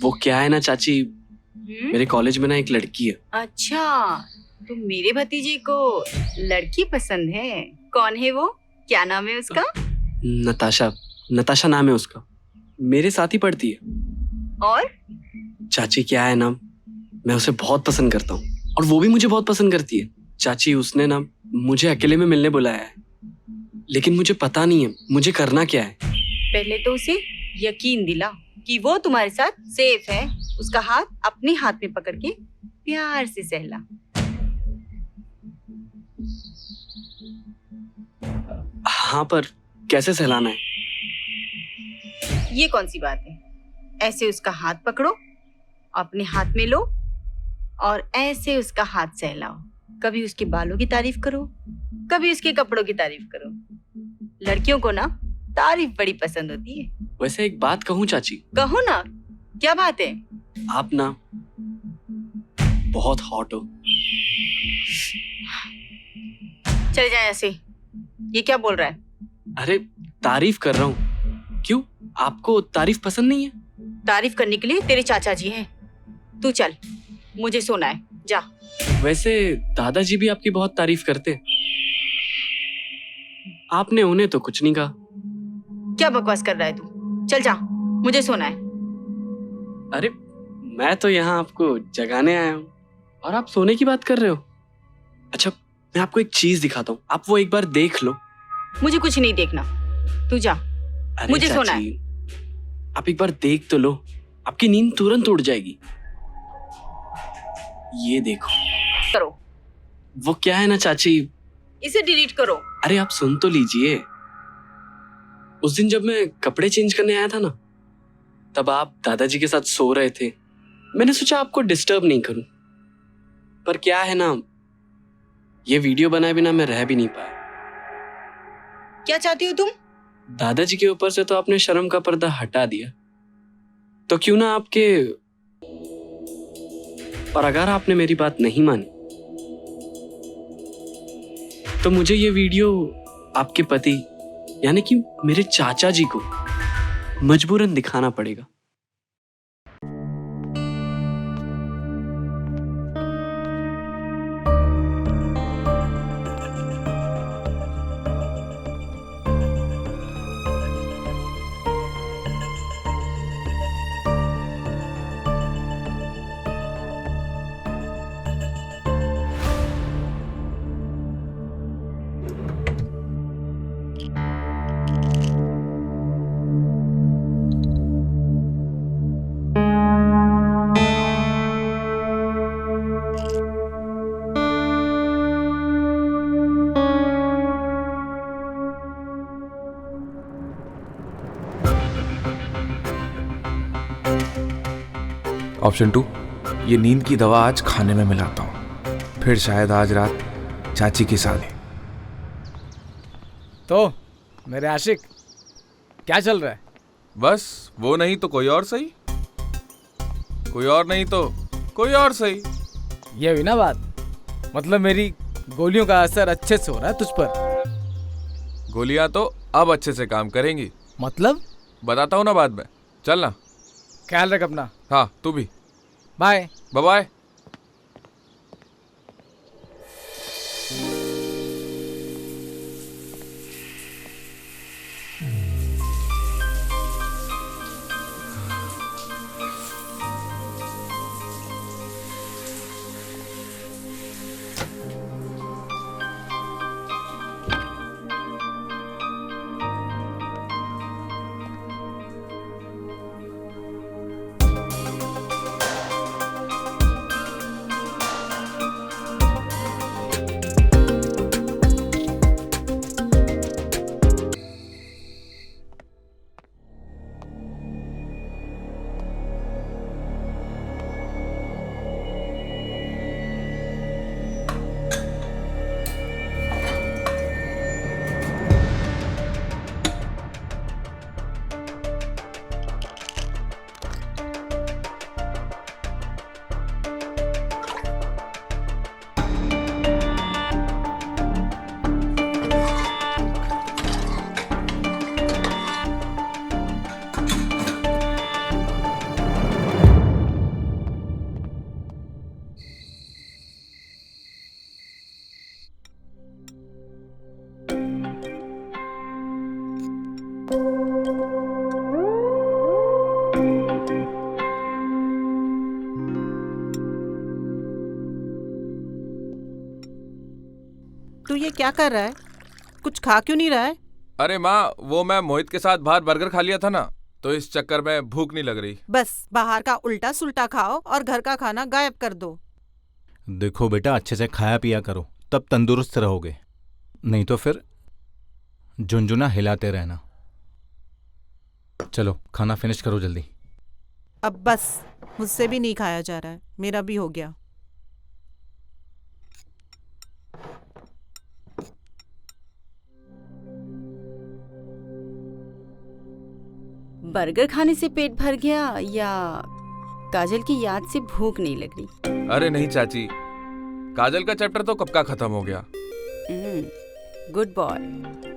वो क्या है ना चाची, मेरे कॉलेज में ना एक लड़की है। अच्छा, तो मेरे भतीजे को लड़की पसंद है। कौन है वो? क्या नाम है उसका? नताशा। नताशा नाम है उसका, मेरे साथ ही पढ़ती है। और चाची क्या है ना, मैं उसे बहुत पसंद करता हूँ और वो भी मुझे बहुत पसंद करती है। चाची उसने ना मुझे अकेले में मिलने बुलाया है, लेकिन मुझे पता नहीं है मुझे करना क्या है। पहले तो उसे यकीन दिला कि वो तुम्हारे साथ सेफ है। उसका हाथ अपने हाथ में पकड़ के प्यार से सहला। हाँ पर कैसे सहलाना है? ये कौन सी बात है? ऐसे उसका हाथ पकड़ो, अपने हाथ में लो और ऐसे उसका हाथ सहलाओ। कभी उसके बालों की तारीफ करो, कभी उसके कपड़ों की तारीफ करो। लड़कियों को ना तारीफ बड़ी पसंद होती है। वैसे एक बात कहूँ चाची? कहो ना, क्या बात है? आप ना बहुत हॉट हो। चले जाए ऐसे। ये क्या बोल रहा है? अरे तारीफ कर रहा हूँ। क्यों, आपको तारीफ पसंद नहीं है? तारीफ करने के लिए तेरे चाचा जी हैं। तू चल, मुझे सोना है, जा। वैसे दादाजी भी आपकी बहुत तारीफ करते हैं। आपने उन्हें तो कुछ नहीं कहा। क्या बकवास कर रहा है तू? चल जा, मुझे सोना है। अरे मैं तो यहाँ आपको जगाने आया हूँ और आप सोने की बात कर रहे हो। अच्छा मैं आपको एक चीज दिखाता हूँ, आप वो एक बार देख लो। मुझे कुछ नहीं देखना, तू जा। अरे मुझे सोना चाची, आप एक बार देख तो लो, आपकी नींद तुरंत उड़ जाएगी। ये देखो। करो। वो क्या है ना चाची, इसे डिलीट करो। अरे आप सुन तो लीजिए। उस दिन जब मैं कपड़े चेंज करने आया था ना, तब आप दादाजी के साथ सो रहे थे। मैंने सोचा आपको डिस्टर्ब नहीं करूं, पर क्या है ना, ये वीडियो बनाए बिना मैं रह भी नहीं पाया। क्या चाहती हो तुम? दादाजी के ऊपर से तो आपने शर्म का पर्दा हटा दिया, तो क्यों ना आपके, और अगर आपने मेरी बात नहीं मानी तो मुझे ये वीडियो आपके पति यानी कि मेरे चाचा जी को मजबूरन दिखाना पड़ेगा। ऑप्शन 2, ये नींद की दवा आज खाने में मिलाता हूँ, फिर शायद आज रात चाची की शादी। तो मेरे आशिक, क्या चल रहा है? बस वो नहीं तो कोई और सही, कोई और नहीं तो कोई और सही। ये हुई ना बात, मतलब मेरी गोलियों का असर अच्छे से हो रहा है तुझ पर। गोलियां तो अब अच्छे से काम करेंगी। मतलब? बताता हूँ ना बाद में, चल ना। ख्याल रख अपना। हाँ तू भी। Bye bye. तू ये क्या कर रहा है? कुछ खा क्यों नहीं रहा है? अरे माँ, वो मैं मोहित के साथ बाहर बर्गर खा लिया था ना, तो इस चक्कर में भूख नहीं लग रही। बस बाहर का उल्टा सुल्टा खाओ और घर का खाना गायब कर दो। देखो बेटा, अच्छे से खाया पिया करो, तब तंदुरुस्त रहोगे, नहीं तो फिर झुनझुना हिलाते रहना। चलो खाना फिनिश करो जल्दी। अब बस, मुझसे भी नहीं खाया जा रहा है, मेरा भी हो गया। बर्गर खाने से पेट भर गया या काजल की याद से भूख नहीं लग रही? अरे नहीं चाची, काजल का चैप्टर तो कब का खत्म हो गया। Good boy.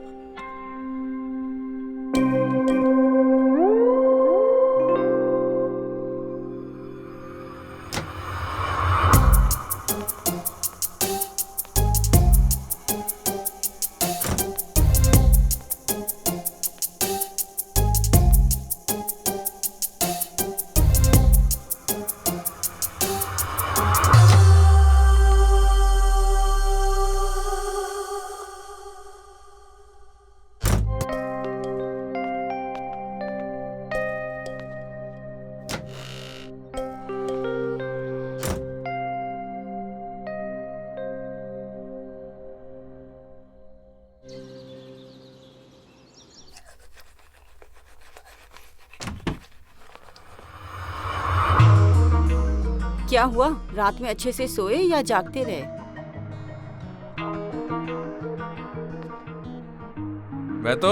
क्या हुआ, रात में अच्छे से सोए या जागते रहे? मैं तो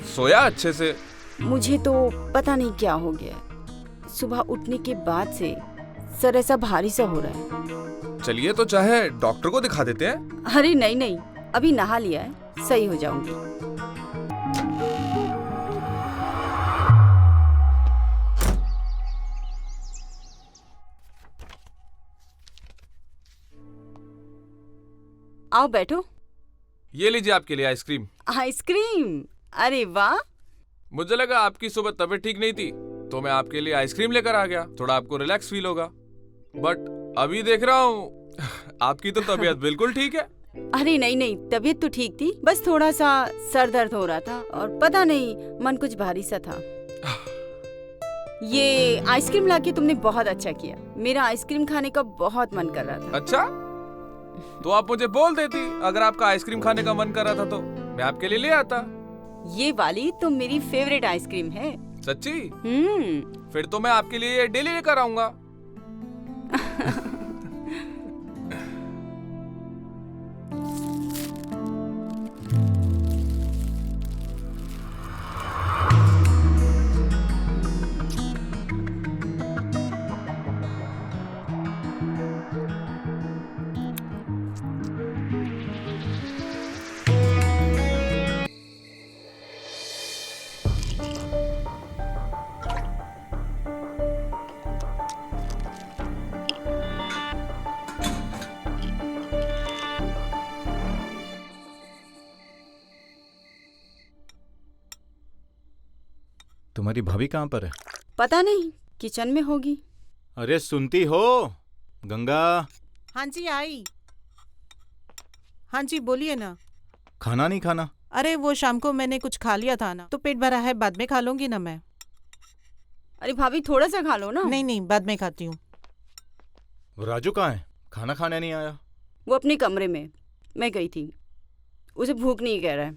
सोया अच्छे से। मुझे तो पता नहीं क्या हो गया, सुबह उठने के बाद से सर ऐसा भारी सा हो रहा है। चलिए तो चाहे डॉक्टर को दिखा देते हैं। अरे नहीं नहीं, अभी नहा लिया है, सही हो जाऊंगी। आओ बैठो। ये लीजिए आपके लिए आइसक्रीम। आइसक्रीम? अरे वाह। मुझे लगा आपकी सुबह तबीयत ठीक नहीं थी तो मैं आपके लिए आइसक्रीम लेकर आ गया, थोड़ा आपको रिलैक्स फील होगा। बट अभी देख रहा हूँ आपकी तो तबीयत बिल्कुल ठीक है। अरे नहीं नहीं, तबीयत तो ठीक थी, बस थोड़ा सा सर दर्द हो रहा था और पता नहीं मन कुछ भारी सा था। ये आइसक्रीम लाके तुमने बहुत अच्छा किया, मेरा आइसक्रीम खाने का बहुत मन कर रहा था। अच्छा, तो आप मुझे बोल देती, अगर आपका आइसक्रीम खाने का मन कर रहा था तो मैं आपके लिए ले आता। ये वाली तो मेरी फेवरेट आइसक्रीम है। सच्ची? फिर तो मैं आपके लिए डेली लेकर आऊंगा। तुम्हारी भाभी कहाँ पर है? पता नहीं, किचन में होगी। अरे सुनती हो गंगा? हाँ जी आई। हाँ जी बोलिए ना। खाना नहीं खाना? अरे वो शाम को मैंने कुछ खा लिया था ना, तो पेट भरा है, बाद में खा लूंगी ना मैं। अरे भाभी थोड़ा सा खा लो ना। नहीं नहीं, बाद में खाती हूँ। राजू कहाँ है? खाना खाने नहीं आया? वो अपने कमरे में, मैं गई थी, उसे भूख नहीं कह रहा है।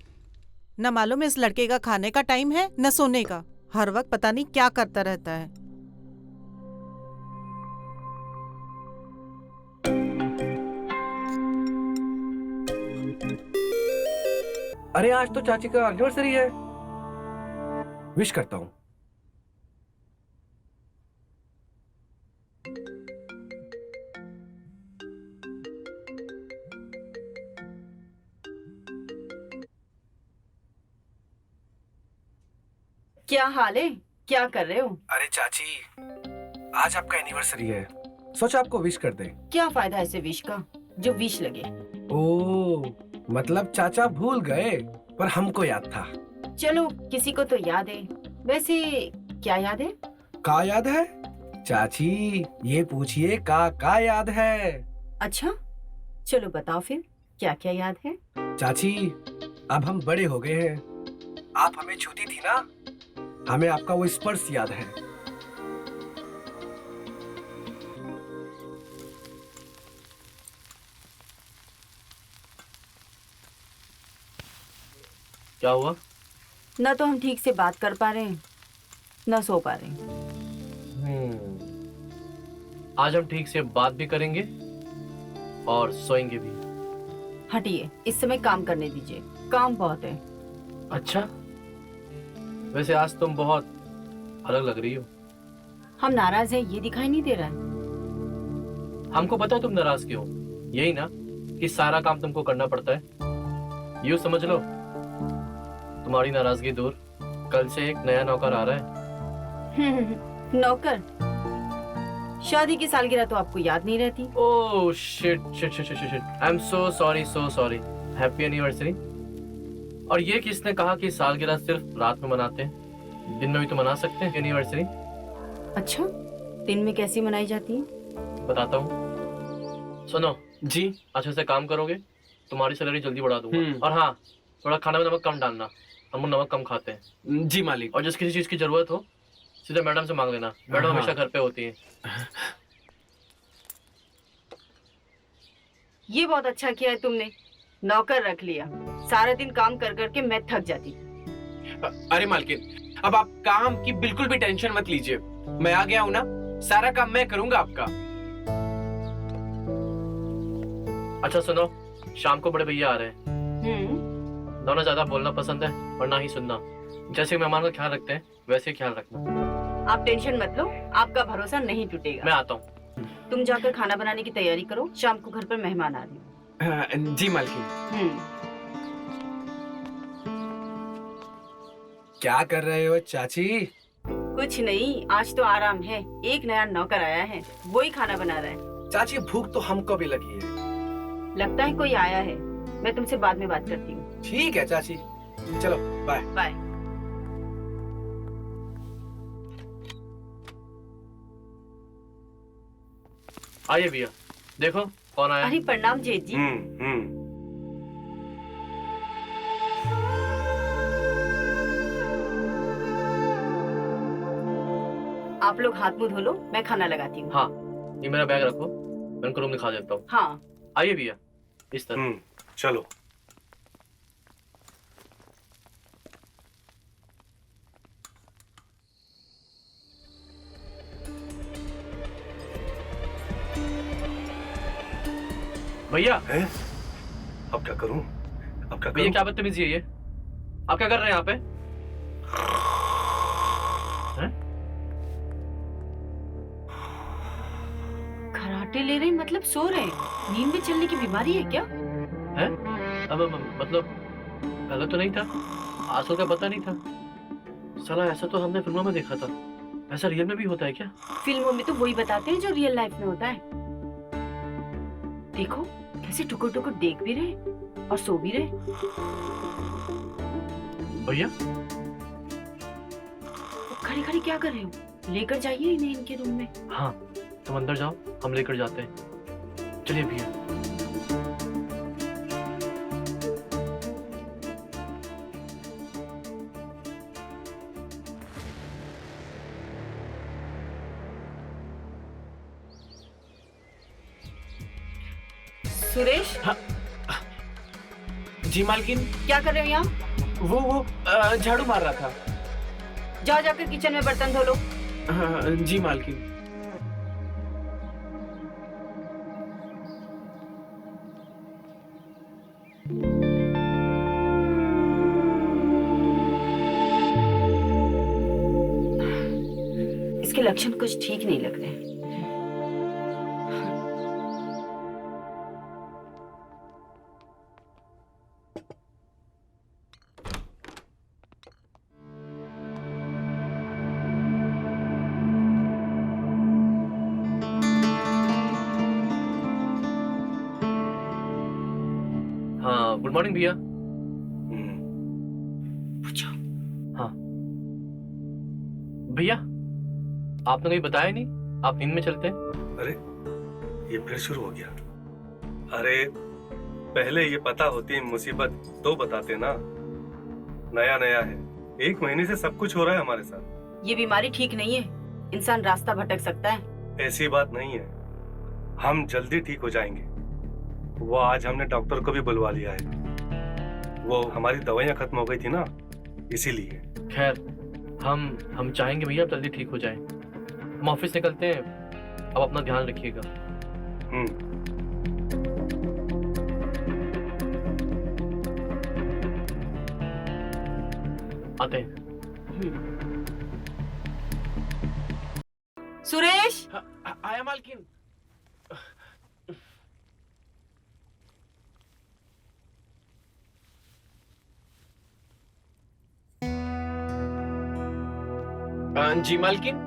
न मालूम इस लड़के का खाने का टाइम है न सोने का, हर वक्त पता नहीं क्या करता रहता है। अरे आज तो चाची का एनिवर्सरी है, विश करता हूँ। क्या हाल है, क्या कर रहे हो? अरे चाची, आज आपका एनिवर्सरी है, सोचा आपको विश कर दें। क्या फायदा ऐसे विश का, जो विश लगे। ओह, मतलब चाचा भूल गए, पर हमको याद था। चलो किसी को तो याद है। वैसे क्या याद है? का याद है? चाची ये पूछिए का याद है? अच्छा चलो बताओ फिर, क्या क्या याद है? चाची अब हम बड़े हो गए हैं, आप हमें छूती थी ना, हमें आपका वो स्पर्श याद है। क्या हुआ? ना तो हम ठीक से बात कर पा रहे हैं, ना सो पा रहे हैं। आज हम ठीक से बात भी करेंगे और सोएंगे भी। हटिए, इस समय काम करने दीजिए, काम बहुत है। अच्छा, वैसे आज तुम बहुत अलग लग रही हो। हम नाराज हैं ये दिखाई नहीं दे रहा है। हमको पता है तुम नाराज क्यों, यही ना कि सारा काम तुमको करना पड़ता है। यूँ समझ लो तुम्हारी नाराजगी दूर, कल से एक नया नौकर आ रहा है। नौकर? शादी की सालगिरह तो आपको याद नहीं रहती। Oh shit shit shit shit shit, I am so sorry. Happy anniversary. और ये किसने कहा कि सालगिरह सिर्फ रात में मनाते हैं, दिन में भी तो मना सकते हैं एनिवर्सरी। अच्छा, दिन में कैसी मनाई जाती है? बताता हूँ, सुनो जी। अच्छे से काम करोगे तुम्हारी सैलरी जल्दी बढ़ा दूंगा। और हाँ, थोड़ा खाने में नमक कम डालना, हम लोग नमक कम खाते हैं। जी मालिक। और जिस किसी चीज की जरूरत हो सीधे मैडम से मांग लेना, मैडम हमेशा घर पे होती है। ये बहुत अच्छा किया है तुमने, नौकर रख लिया। सारा दिन काम कर करके मैं थक जाती। अरे मालकिन, अब आप काम की बिल्कुल भी टेंशन मत लीजिए, मैं आ गया हूँ ना, सारा काम मैं करूंगा आपका। अच्छा सुनो, शाम को बड़े भैया आ रहे हैं। दोनों ज्यादा बोलना पसंद है और ना ही सुनना। जैसे मेहमान का ख्याल रखते हैं वैसे ख्याल रखना। आप टेंशन मत लो, आपका भरोसा नहीं टूटेगा। मैं आता हूँ। तुम जाकर खाना बनाने की तैयारी करो, शाम को घर पर मेहमान आ रहे हैं। जी मालकिन। क्या कर रहे हो चाची? कुछ नहीं, आज तो आराम है। एक नया नौकर आया है, वो ही खाना बना रहा है। चाची भूख तो हमको भी लगी है। लगता है कोई आया है, मैं तुमसे बाद में बात करती हूँ। ठीक है चाची, चलो बाय बाय। आइए भैया, देखो कौन आया। अरे प्रणाम जेठ जी। आप लोग हाथ मुंह धो लो, मैं खाना लगाती हूँ। हाँ, ये मेरा बैग रखो, मैं उनको रूम दिखा देता हूँ। हाँ आइए भैया, इस तरह। चलो। भैया अब क्या करूं? अब क्या भैया करूं? क्या बदतमीजी है ये? आप क्या कर रहे हैं यहाँ पे? खराटे ले रहे हैं मतलब सो रहे हैं? नींद में चलने की बीमारी है क्या? हैं? अब मतलब पहले तो नहीं था, आजकल का पता नहीं था। साला ऐसा तो हमने फिल्मों में देखा था, ऐसा रियल में भी होता है क्या? फिल्मों में तो वही बताते हैं जो रियल लाइफ में होता है। देखो कैसे टुकुर टुकुर देख भी रहे और सो भी रहे। भैया खड़े खड़े क्या कर रहे हो? लेकर जाइए इन्हें इनके रूम में। हाँ, तुम अंदर जाओ, हम लेकर जाते हैं। चलिए भैया। सुरेश। जी मालकिन। क्या कर रहे हो यहाँ? वो झाड़ू मार रहा था। जाओ जाकर किचन में बर्तन धो लो। जी मालकिन। इसके लक्षण कुछ ठीक नहीं लग रहे हैं। गुड मॉर्निंग भैया। पूछो। हाँ भैया, आपने कहीं बताया नहीं, आप नींद में चलते हैं? अरे ये फिर शुरू हो गया। अरे पहले ये पता होती मुसीबत तो बताते ना। नया नया है, 1 महीने से सब कुछ हो रहा है हमारे साथ। ये बीमारी ठीक नहीं है, इंसान रास्ता भटक सकता है। ऐसी बात नहीं है, हम जल्दी ठीक हो जाएंगे। वो आज हमने डॉक्टर को भी बुलवा लिया है। वो हमारी दवाइयाँ खत्म हो गई थी ना, इसीलिए। खैर, हम चाहेंगे भैया जल्दी ठीक हो जाए। हम ऑफिस निकलते हैं, अब अपना ध्यान रखिएगा। आते हैं। सुरेश। आया मालकिन। जी मालकिन।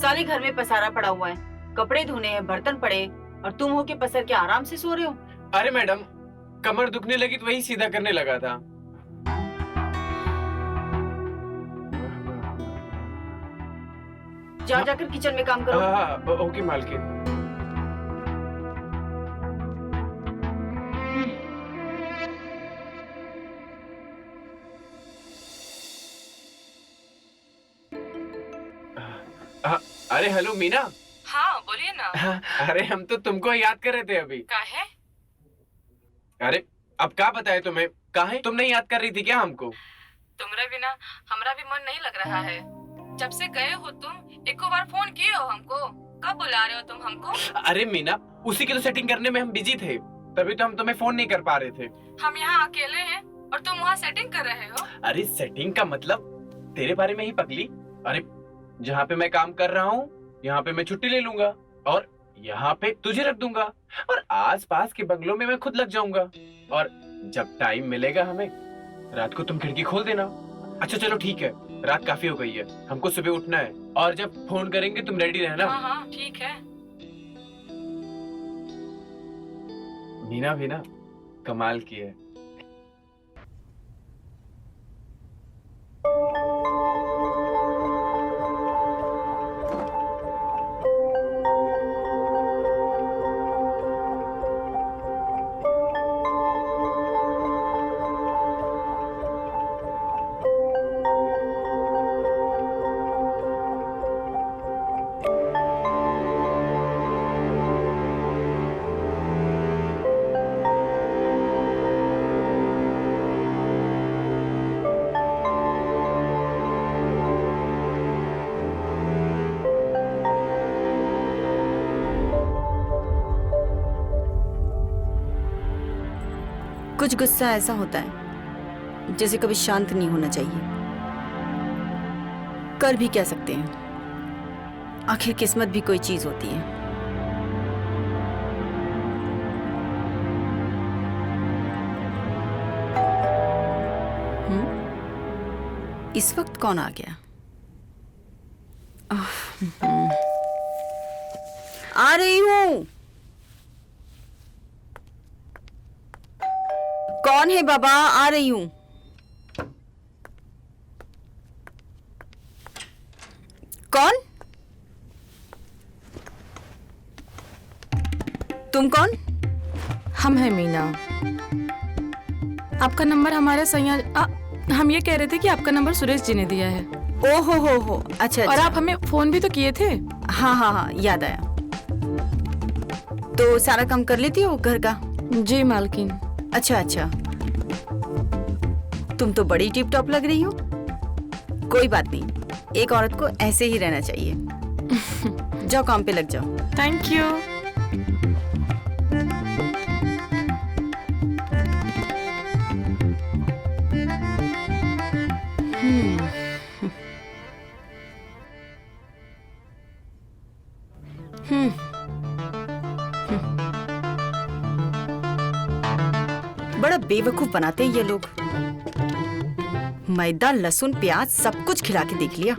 सारे घर में पसारा पड़ा हुआ है, कपड़े धोने हैं, बर्तन पड़े, और तुम हो के पसर के आराम से सो रहे हो। अरे मैडम, कमर दुखने लगी तो वही सीधा करने लगा था। जाकर किचन में काम करो। हाँ, ओके मालकिन। अरे हेलो मीना। हाँ बोलिए ना। अरे हम तो तुमको याद कर रहे थे अभी। काहे? अरे अब क्या बताए तुम्हें, काहे तुम नहीं याद कर रही थी क्या हमको? तुमरे बिना हमरा भी मन नहीं लग रहा है। जब से गए हो तुम, एको बार फोन किए हो हमको? कब बुला रहे हो तुम हमको? अरे मीना, उसी की तो सेटिंग करने में हम बिजी थे। तभी तो हम तुम्हें फोन नहीं कर पा रहे थे। हम यहाँ अकेले हैं और तुम वहाँ सेटिंग कर रहे हो। अरे सेटिंग का मतलब तेरे बारे में ही पगली। अरे जहाँ पे मैं काम कर रहा हूँ यहाँ पे मैं छुट्टी ले लूंगा और यहाँ पे तुझे रख दूंगा और आसपास के बंगलों में मैं खुद लग जाऊंगा और जब टाइम मिलेगा हमें रात को तुम खिड़की खोल देना। अच्छा चलो ठीक है, रात काफी हो गई है, हमको सुबह उठना है और जब फोन करेंगे तुम रेडी रहना। हाँ हाँ ठीक है। मीना भी ना कमाल की है। कुछ गुस्सा ऐसा होता है जैसे कभी शांत नहीं होना चाहिए। कर भी कह सकते हैं, आखिर किस्मत भी कोई चीज होती है। इस वक्त कौन आ गया? आ रही हूं। कौन है बाबा? आ रही हूं। कौन? तुम कौन? हम हैं मीना। आपका नंबर हमारे हम ये कह रहे थे कि आपका नंबर सुरेश जी ने दिया है। ओ हो अच्छा। और आप हमें फोन भी तो किए थे। हाँ याद आया। तो सारा काम कर लेती हो घर का? जी मालकिन। अच्छा तुम तो बड़ी टिप टॉप लग रही हो। कोई बात नहीं, एक औरत को ऐसे ही रहना चाहिए। जाओ काम पे लग जाओ। Thank you. बड़ा बेवकूफ बनाते हैं ये लोग। मैदा, लहसुन, प्याज सब कुछ खिला के देख लिया।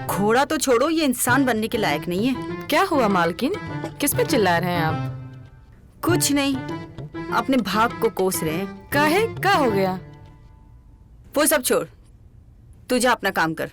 घोड़ा तो छोड़ो, ये इंसान बनने के लायक नहीं है। क्या हुआ मालकिन, किस पे चिल्ला रहे हैं आप? कुछ नहीं, अपने भाग को कोस रहे हैं। काहे? क्या हो गया? वो सब छोड़, तू जा अपना काम कर।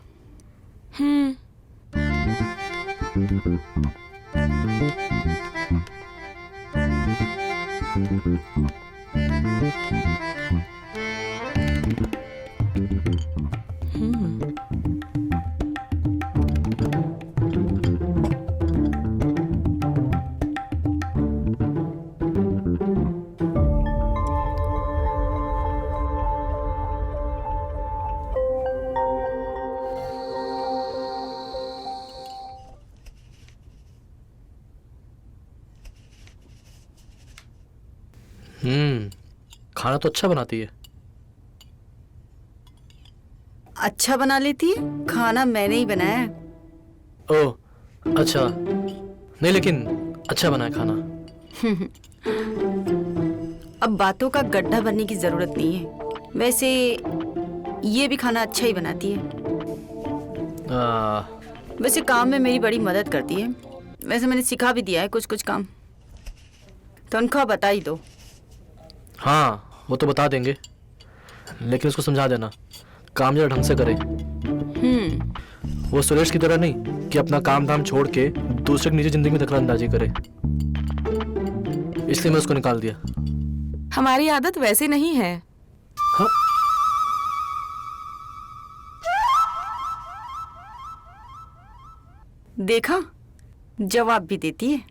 खाना तो अच्छा बनाती है। अच्छा बना लेती है? खाना मैंने ही बनाया है। ओह अच्छा, नहीं लेकिन अच्छा बना है खाना। अब बातों का गड्ढा भरने की जरूरत नहीं है। वैसे ये भी खाना अच्छा ही बनाती है। वैसे काम में मेरी बड़ी मदद करती है। वैसे मैंने सिखा भी दिया है कुछ काम। तनख्वाह बता ही दो। हाँ वो तो बता देंगे, लेकिन उसको समझा देना काम जरा ढंग से करे। वो सुरेश की तरह नहीं कि अपना काम धाम छोड़ के दूसरे की निजी जिंदगी में दखलंदाजी करे, इसलिए मैं उसको निकाल दिया। हमारी आदत वैसे नहीं है। हाँ? देखा, जवाब भी देती है।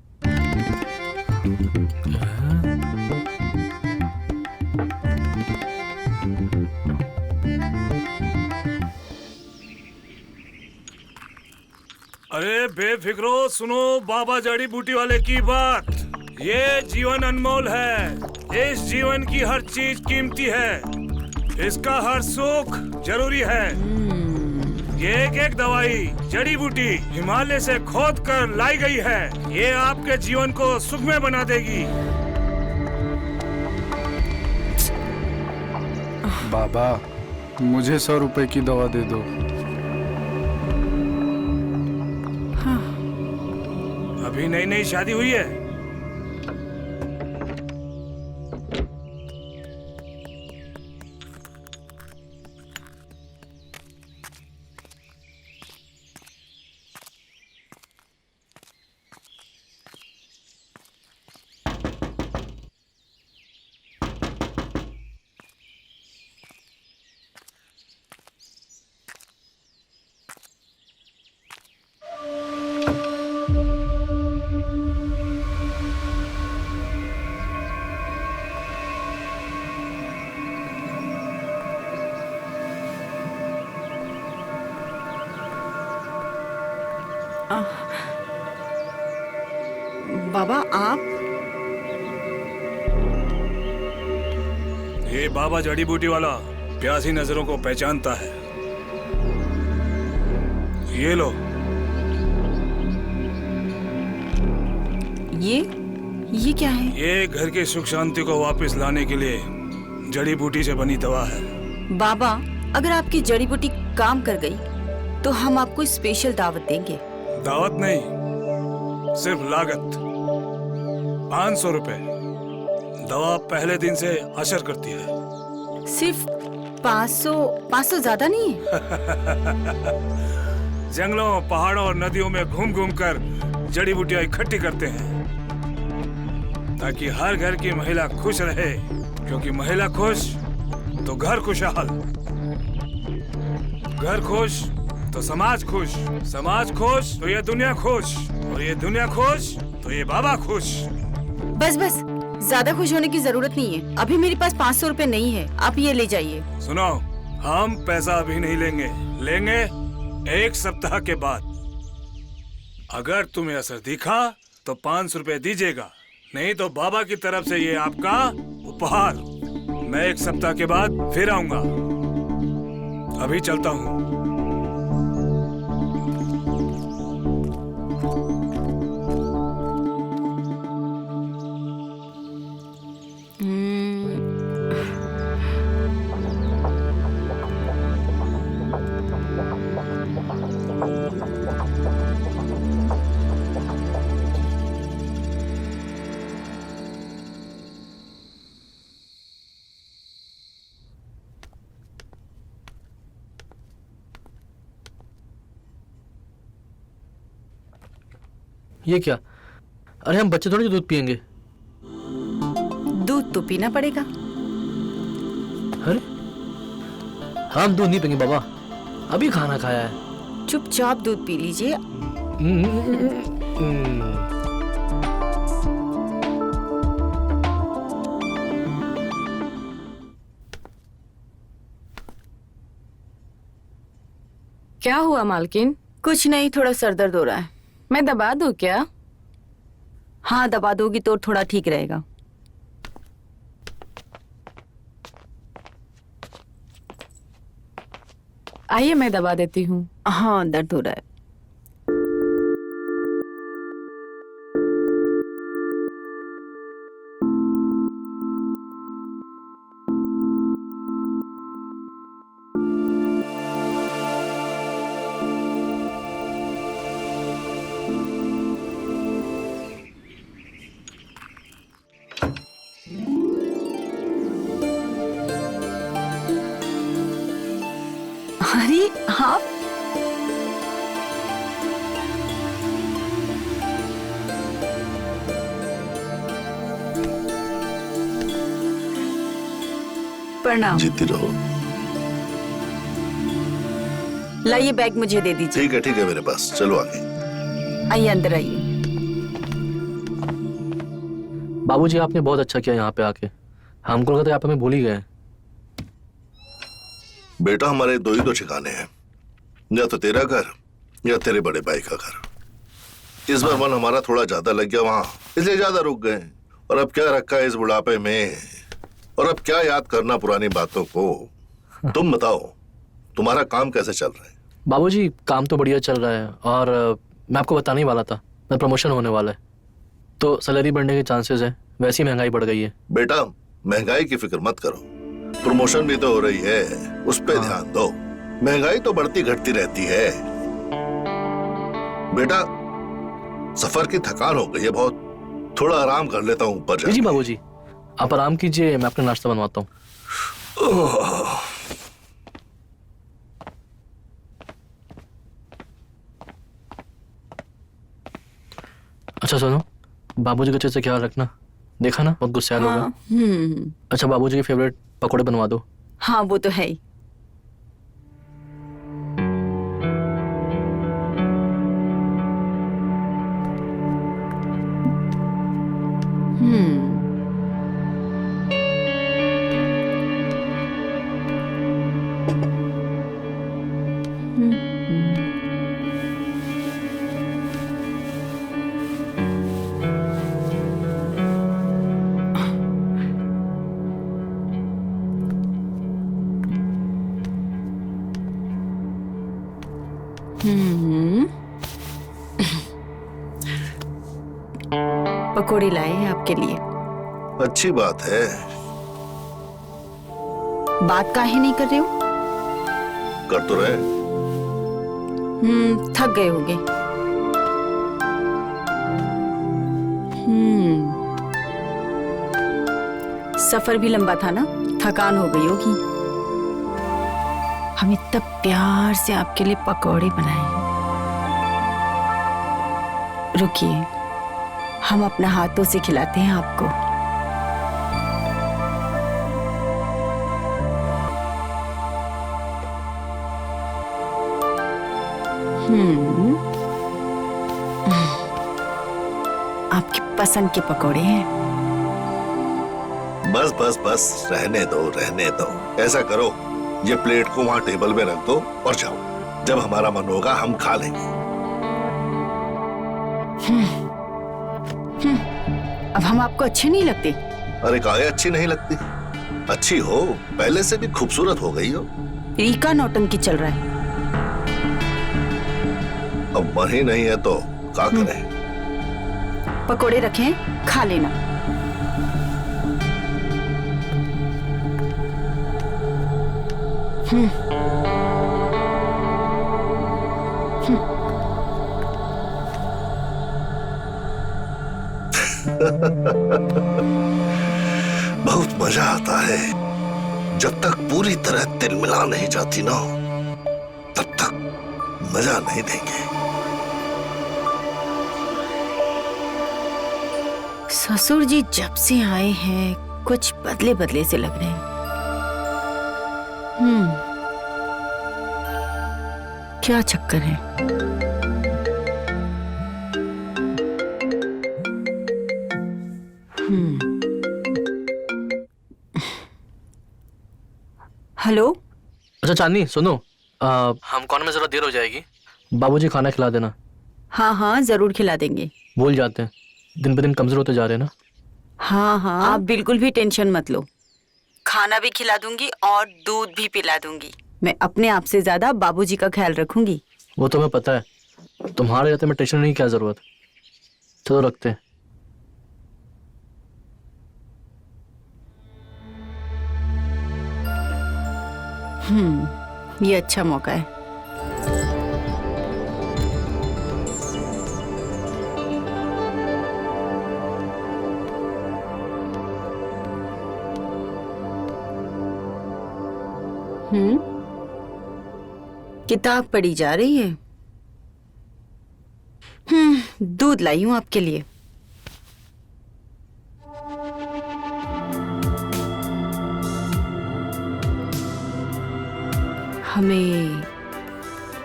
अरे बेफिक्रो सुनो बाबा जड़ी बूटी वाले की बात। ये जीवन अनमोल है। इस जीवन की हर चीज कीमती है। इसका हर सुख जरूरी है। ये एक एक दवाई, जड़ी बूटी हिमालय से खोद कर लाई गई है। ये आपके जीवन को सुखमय बना देगी। बाबा, मुझे 100 रुपए की दवा दे दो। अभी नई नई शादी हुई है। बाबा आप? ये बाबा जड़ी बूटी वाला प्यासी नजरों को पहचानता है। ये लो। ये क्या है? ये घर की सुख शांति को वापस लाने के लिए जड़ी बूटी से बनी दवा है। बाबा, अगर आपकी जड़ी बूटी काम कर गई तो हम आपको स्पेशल दावत देंगे। दावत नहीं, सिर्फ लागत 500 रुपए। दवा पहले दिन से असर करती है। सिर्फ 500 ज्यादा नहीं है? जंगलों, पहाड़ों और नदियों में घूम घूम कर जड़ी बूटियां इकट्ठी करते हैं ताकि हर घर की महिला खुश रहे, क्योंकि महिला खुश तो घर खुशहाल, घर खुश तो समाज खुश, समाज खुश तो ये दुनिया खुश, और ये दुनिया खुश तो ये बाबा खुश। बस ज्यादा खुश होने की जरूरत नहीं है। अभी मेरे पास 500 रुपए नहीं है, आप ये ले जाइए। सुनो, हम पैसा अभी नहीं लेंगे 1 सप्ताह के बाद। अगर तुम्हें असर दिखा तो 500 रुपए दीजिएगा, नहीं तो बाबा की तरफ से ये आपका उपहार। मैं 1 सप्ताह के बाद फिर आऊंगा। अभी चलता हूँ। ये क्या? अरे हम बच्चे थोड़ी दूध पियेंगे। दूध तो पीना पड़ेगा। अरे हम दूध नहीं पियेंगे बाबा, अभी खाना खाया है। चुपचाप दूध पी लीजिए। क्या हुआ मालकिन? कुछ नहीं, थोड़ा सर दर्द हो रहा है। मैं दबा दूं क्या? हाँ, दबा दोगी तो थोड़ा ठीक रहेगा। आइए मैं दबा देती हूँ। हाँ, दर्द हो रहा है। अरे आप? प्रणाम। जीती रहो। लाइए बैग मुझे दे दीजिए। ठीक है मेरे पास। चलो आगे। आइए, अंदर आइए। बाबूजी, आपने बहुत अच्छा किया यहाँ पे आके। हमको लगा था आप हमें भूल ही गए। बेटा, हमारे 2 ही तो ठिकाने हैं, या तो तेरा घर या तेरे बड़े भाई का घर। इस बार मन हमारा थोड़ा ज्यादा लग गया वहाँ, इसलिए ज्यादा रुक गए। और अब क्या रखा है इस बुढ़ापे में, और अब क्या याद करना पुरानी बातों को। तुम बताओ, तुम्हारा काम कैसे चल रहा है? बाबूजी काम तो बढ़िया चल रहा है, और मैं आपको बताने ही वाला था, मैं प्रमोशन होने वाला है, तो सैलरी बढ़ने के चांसेस है। वैसी महंगाई बढ़ गई है। बेटा महंगाई की फिक्र मत करो, प्रमोशन भी तो हो रही है, उस पर ध्यान दो। महंगाई तो बढ़ती घटती रहती है। बेटा सफर की थकान हो गई है बहुत, थोड़ा आराम कर लेता हूँ ऊपर जाके। जी बाबूजी, आप आराम कीजिए, मैं आपका नाश्ता बनवाता हूँ। अच्छा सुनो, बाबूजी का अच्छे से ख्याल रखना, देखा ना बहुत गुस्सा होगा। अच्छा बाबूजी के फेवरेट पकोड़े बनवा दो। हाँ वो तो है ही। पकोड़े लाए हैं आपके लिए। अच्छी बात है। बात काहे नहीं कर रहे हो? कर तो रहे। थक गए होगे। सफर भी लंबा था ना, थकान हो गई होगी। हम इतना प्यार से आपके लिए पकौड़े बनाए। रुकिए, हम अपने हाथों से खिलाते हैं आपको। आपकी पसंद के पकौड़े हैं। बस बस बस, रहने दो रहने दो। ऐसा करो, ये प्लेट को वहाँ टेबल में रख दो और जाओ। जब हमारा मन होगा हम खा लेंगे। अब हम आपको अच्छे नहीं लगते? अरे काहे अच्छी नहीं लगती, अच्छी हो, पहले से भी खूबसूरत हो गई हो। रीका नौटंकी चल रहा है। अब मन ही नहीं है तो क्या करें। पकोड़े रखें, खा लेना। बहुत मजा आता है। जब तक पूरी तरह तिल मिला नहीं जाती ना, तब तक मजा नहीं देंगे। ससुर जी जब से आए हैं कुछ बदले बदले से लग रहे हैं। क्या चक्कर है? हेलो। अच्छा चांदनी सुनो, हम कॉर्नर में जरा देर हो जाएगी, बाबूजी खाना खिला देना। हाँ हाँ जरूर खिला देंगे। भूल जाते हैं, दिन पे दिन कमजोर होते जा रहे हैं ना। हाँ हाँ आप बिल्कुल भी टेंशन मत लो, खाना भी खिला दूंगी और दूध भी पिला दूंगी। मैं अपने आप से ज्यादा बाबूजी का ख्याल रखूंगी। वो तुम्हें पता है, तुम्हारे रहते में टेंशन नहीं, क्या जरूरत। चलो रखते हैं। ये अच्छा मौका है। किताब पढ़ी जा रही है। दूध लाई हूं आपके लिए। हमें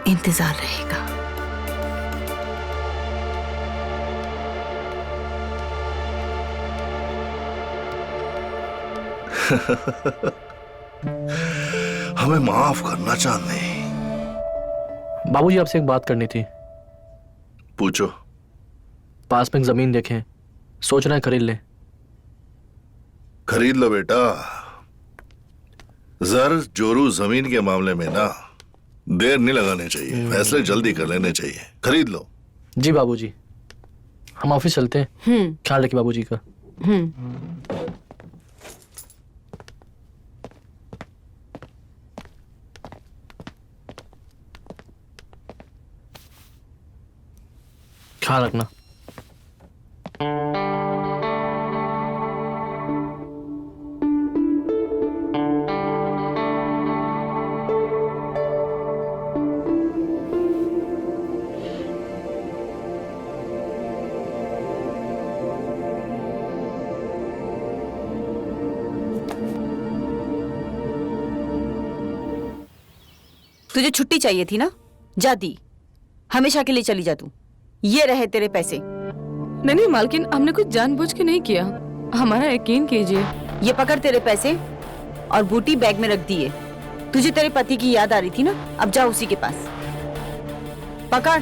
इंतजार रहेगा। हमें माफ करना चांदनी। बाबूजी आपसे एक बात करनी थी। पूछो। पास में एक जमीन देखें, सोच रहे हैं खरीद ले। खरीद लो बेटा। जर जोरू जमीन के मामले में ना देर नहीं लगानी चाहिए, फैसले जल्दी कर लेने चाहिए। खरीद लो। जी बाबूजी, हम ऑफिस चलते हैं। ख्याल रखिए बाबूजी का। ख्याल रखना। तुझे छुट्टी चाहिए थी ना, जा दी। हमेशा के लिए चली जा तू। ये रहे तेरे पैसे। नहीं नहीं मालकिन, हमने कुछ जानबूझ के नहीं किया, हमारा यकीन कीजिए। ये पकड़ तेरे पैसे और बूटी बैग में रख दिए। तुझे तेरे पति की याद आ रही थी ना, अब जा उसी के पास। पकड़।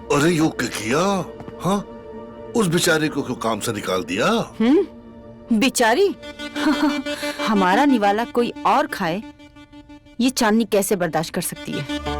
अरे यो क्या किया? हाँ, उस बेचारे को क्यों काम से निकाल दिया? बेचारी? हमारा निवाला कोई और खाए, ये चांदनी कैसे बर्दाश्त कर सकती है?